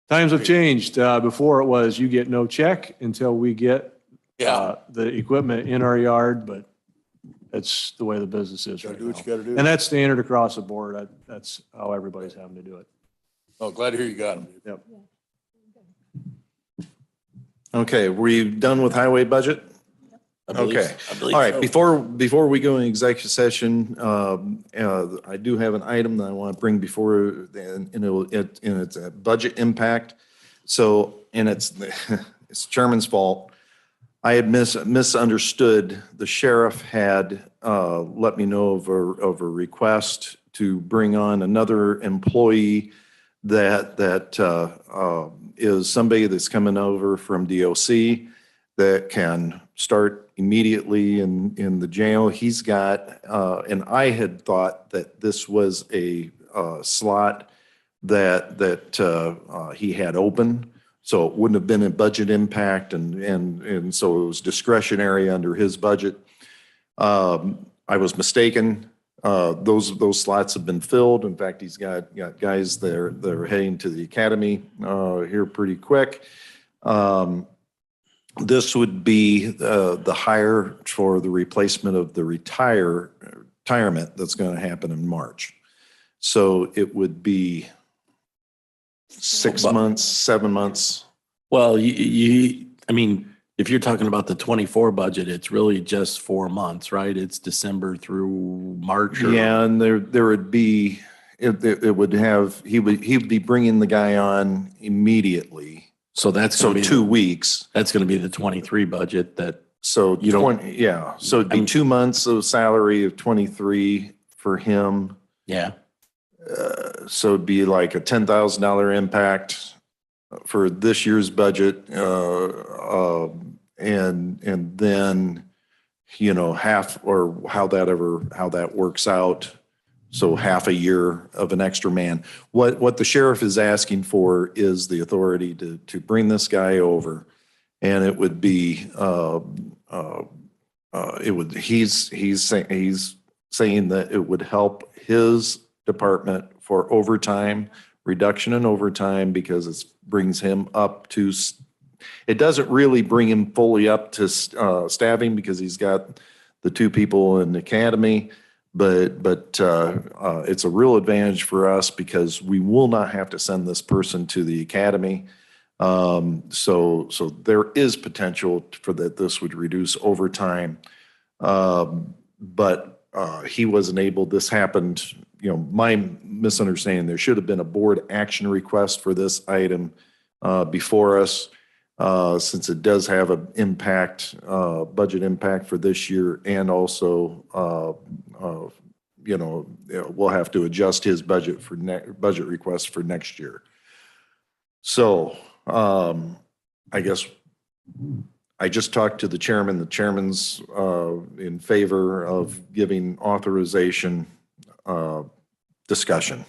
Times have changed. Before it was you get no check until we get the equipment in our yard, but that's the way the business is Gotta right do what now. you gotta do. And that's standard across the board. That's how everybody's having to do it. Oh, glad to hear you got them. Yep. Okay, we done with highway budget? I believe- Okay. I believe All right, so. before we go in executive session, I do have an item that I want to bring before, and it's a budget impact. So, and it's Chairman's fault. I had misunderstood. The sheriff had let me know of a request to bring on another employee that is somebody that's coming over from DOC that can start immediately in the jail. He's got, and I had thought that this was a slot that he had open, so it wouldn't have been a budget impact, and so it was discretionary under his budget. I was mistaken. Those slots have been filled. In fact, he's got guys that are heading to the academy here pretty quick. This would be the hire for the replacement of the retirement that's going to happen in March. So it would be 6 months, 7 months. Well, I mean, if you're talking about the 24 budget, it's really just 4 months, right? It's December through March. Or- Yeah, and there would be, it would have, he would be bringing the guy on immediately. So that's So gonna be 2 weeks. That's going to be the 23 budget that, So You don't- 20, yeah, so it'd be 2 months of salary of 23 for him. yeah. So it'd be like a $10,000 impact for this year's budget. And then, you know, half, or how that works out. So half a year of an extra man. What the sheriff is asking for is the authority to bring this guy over. And it would be, he's saying that it would help his department for overtime, reduction in overtime, because it brings him up to, it doesn't really bring him fully up to staffing because he's got the 2 people in the academy. But it's a real advantage for us because we will not have to send this person to the academy. So there is potential for that this would reduce overtime. But he wasn't able, this happened, you know, my misunderstanding, there should have been a board action request for this item before us, since it does have an impact, budget impact for this year, and also, you know, we'll have to adjust his budget for budget request for next year. So I guess I just talked to the chairman. The chairman's in favor of giving authorization discussion.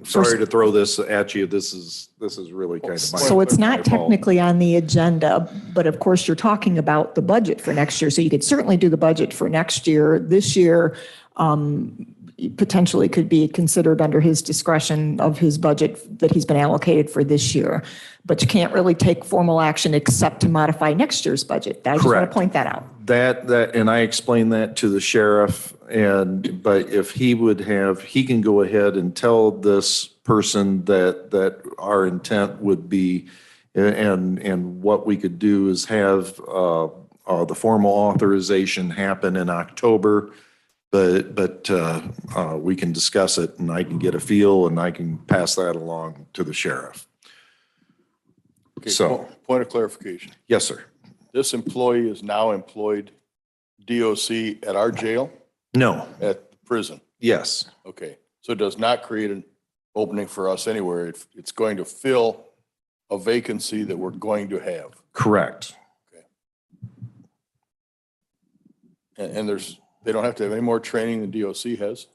Sorry to throw this at you. This is really kind of my. So it's my not fault. technically on the agenda, but of course you're talking about the budget for next year. So you could certainly do the budget for next year. This year, potentially could be considered under his discretion of his budget that he's been allocated for this year. But you can't really take formal action except to modify next year's budget. I just want Correct. to point that out. That, and I explained that to the sheriff, but if he would have, he can go ahead and tell this person that our intent would be, and what we could do is have the formal authorization happen in October, but we can discuss it, and I can get a feel, and I can pass that along to the sheriff. Okay, So- point of clarification. Yes, sir. This employee is now employed DOC at our jail, No, at the prison. yes. Okay, so it does not create an opening for us anywhere. It's going to fill a vacancy that we're going to have. Correct. And they don't have to have any more training than DOC has.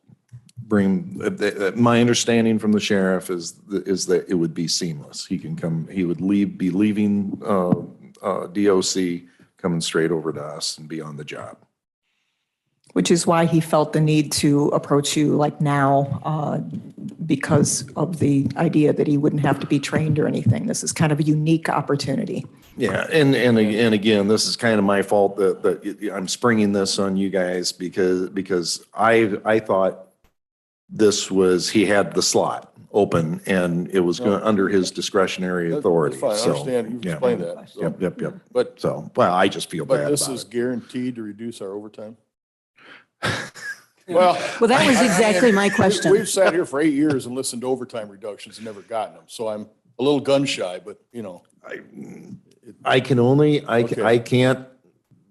My understanding from the sheriff is that it would be seamless. He can come, he would be leaving DOC, coming straight over to us and be on the job. Which is why he felt the need to approach you like now, because of the idea that he wouldn't have to be trained or anything. This is kind of a unique opportunity. Yeah, and again, this is kind of my fault that I'm springing this on you guys because I thought this was, he had the slot open and it was under his discretionary authority. That's fine. I So, understand. You yeah. explained that. So- Yep. But, So, well, I just feel but bad this about is it. guaranteed to reduce our overtime? Well. Well, that was exactly my question. We've sat here for 8 years and listened to overtime reductions and never gotten them. So I'm a little gun shy, but you know. I can only, Okay. I can't,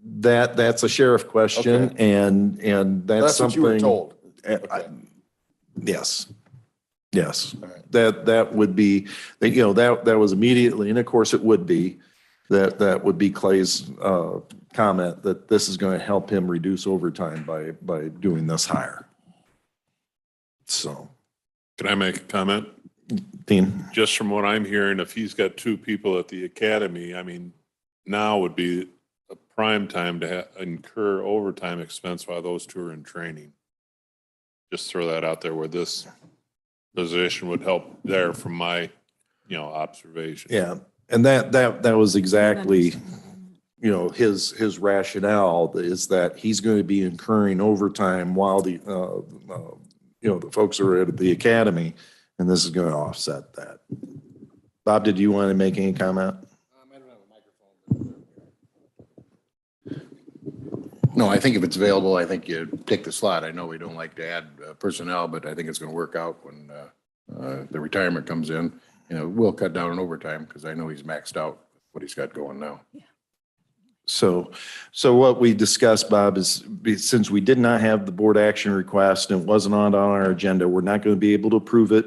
that's a sheriff question and that's That's what you were something. told. I- Yes. Yes. All right. That would be, that was immediately, and of course it would be, that would be Clay's comment that this is going to help him reduce overtime by doing this hire. So, Can I make a comment? Dean? Just from what I'm hearing, if he's got 2 people at the academy, I mean, now would be a prime time to incur overtime expense while those 2 are in training. Just throw that out there where this position would help there from my, observation. Yeah, and that was exactly, his rationale is that he's going to be incurring overtime while the folks are at the academy, and this is going to offset that. Bob, did you want to make any comment? No, I think if it's available, I think you take the slot. I know we don't like to add personnel, but I think it's going to work out when the retirement comes in. We'll cut down on overtime because I know he's maxed out what he's got going now. So what we discussed, Bob, is since we did not have the board action request and it wasn't on our agenda, we're not going to be able to approve it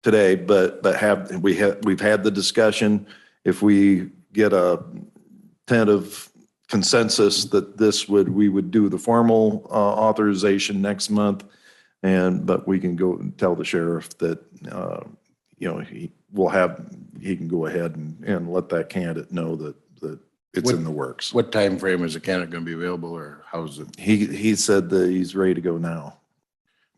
today, but we've had the discussion. If we get a tentative consensus that we would do the formal authorization next month, but we can go and tell the sheriff that he can go ahead and let that candidate know that it's in the works. What time frame is the candidate going to be available, or how's it? He said that he's ready to go now.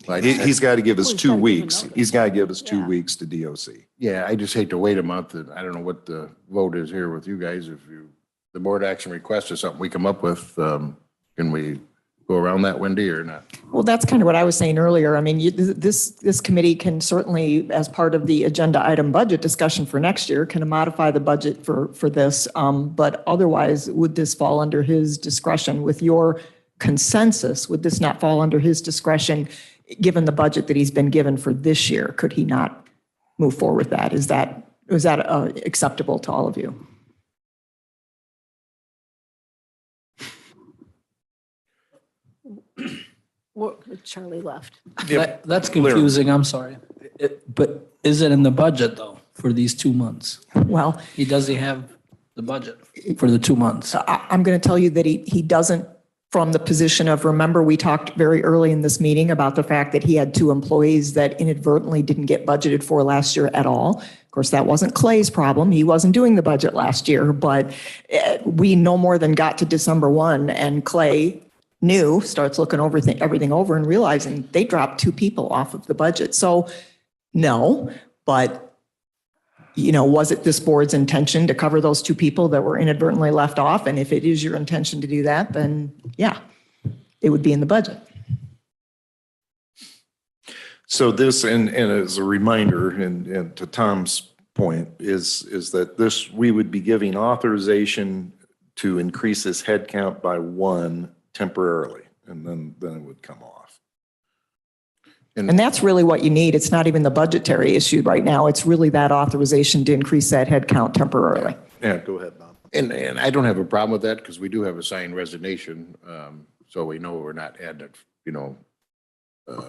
I- He's got to give us Well, he's 2 gotta give a weeks. notice. He's got to give us 2 Yeah. weeks to DOC. Yeah, I just hate to wait a month. And I don't know what the vote is here with you guys. If the board action request is something we come up with, can we go around that, Wendy, or not? Well, that's kind of what I was saying earlier. I mean, this committee can certainly, as part of the agenda item budget discussion for next year, can modify the budget for this. But otherwise, would this fall under his discretion? With your consensus, would this not fall under his discretion, given the budget that he's been given for this year? Could he not move forward with that? Is that acceptable to all of you? Charlie left. That's confusing, I'm sorry. But is it in the budget though, for these 2 months? Well, Does he have the budget for the 2 months? I'm going to tell you that he doesn't, from the position of, remember, we talked very early in this meeting about the fact that he had 2 employees that inadvertently didn't get budgeted for last year at all. Of course, that wasn't Clay's problem. He wasn't doing the budget last year, but we no more than got to December 1 and Clay starts looking everything over and realizing they dropped 2 people off of the budget. So no, but was it this board's intention to cover those 2 people that were inadvertently left off? And if it is your intention to do that, then yeah, it would be in the budget. So this, and as a reminder, and to Tom's point, is that we would be giving authorization to increase his headcount by 1 temporarily, and then it would come off. And that's really what you need. It's not even the budgetary issue right now. It's really that authorization to increase that headcount temporarily. Yeah, go ahead, Bob. And I don't have a problem with that because we do have a signed resignation. So we know we're not adding it,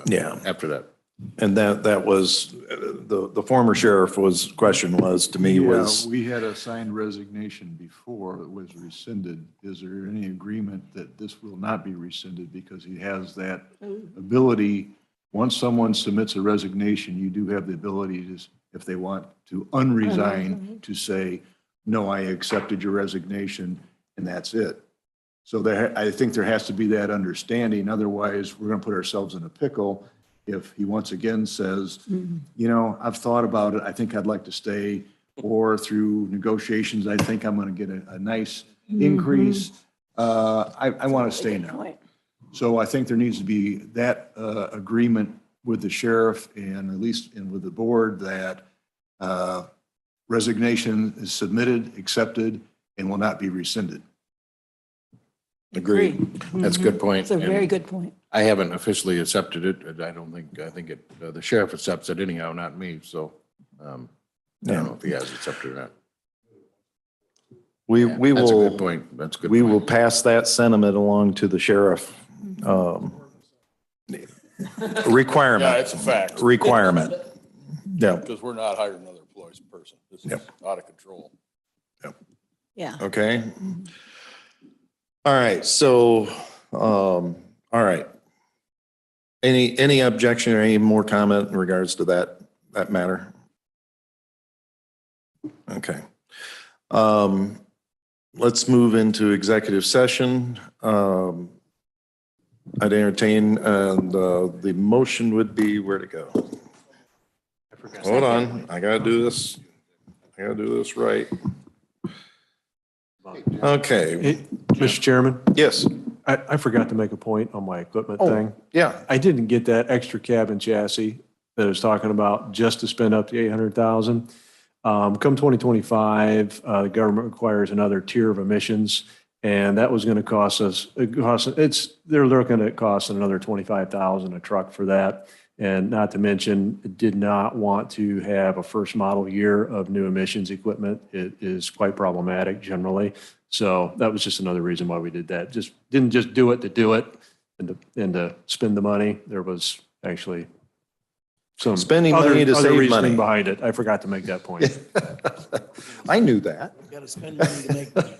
Yeah. after that. And that was, the former sheriff question was, to me, was, Yeah, we had a signed resignation before it was rescinded. Is there any agreement that this will not be rescinded because he has that ability? Once someone submits a resignation, you do have the ability to, if they want to unresign, to say, no, I accepted your resignation, and that's it. So I think there has to be that understanding. Otherwise, we're going to put ourselves in a pickle if he once again says, you know, I've thought about it. I think I'd like to stay. Or through negotiations, I think I'm going to get a nice increase. I want to stay now. So I think there needs to be that agreement with the sheriff and at least with the board that resignation is submitted, accepted, and will not be rescinded. Agreed. That's a good point. It's a very good point. I haven't officially accepted it. I think the sheriff accepts it anyhow, not me. So I don't know if he has accepted it or not. We That's a good will, point. That's a good. we point. will pass that sentiment along to the sheriff. Yeah, Requirement, it's a fact. requirement. Yeah, Because we're not hiring another employee's person. This is Yep. out of control. Yeah. okay. All right, so, all right. Any objection or any more comment in regards to that matter? Okay. Let's move into executive session. I'd entertain, the motion would be where to go. Hold on, I gotta do this. I gotta do this right. Okay, Hey, Mr. Chairman, yes, I forgot to make a point on my equipment Oh. thing. yeah, I didn't get that extra cabin chassis that I was talking about just to spend up to 800,000. Come 2025, the government requires another tier of emissions, and that was going to cost us, they're looking at costing another 25,000 a truck for that. And not to mention, it did not want to have a first model year of new emissions equipment. It is quite problematic generally. So that was just another reason why we did that. Didn't just do it to do it and to spend the money. There was actually some Spending other money to save reasoning money. behind it. I forgot to make that point. I knew that. Got to spend money to make money.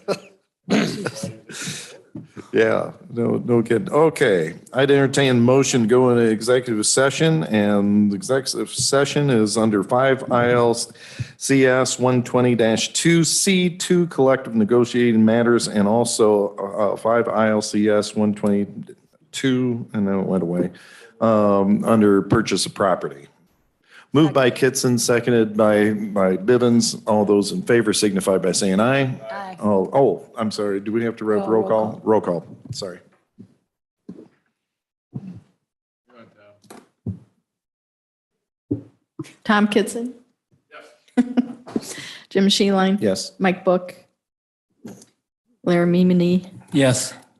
Yeah, no kidding. Okay, I'd entertain motion to go into executive session, and the executive session is under 5 ILCS 120-2C2 collective negotiating matters, and also 5 ILCS 122, and then it went away, under purchase of property. Moved by Kitson, seconded by Bivens. All those in favor signify by saying aye. Aye. Oh, I'm sorry. Do we have to Oh, roll call? Roll call, sorry. Tom Kitson? Yes. Jim Sheeline? Yes. Mike Book? Larry Mimini? Yes.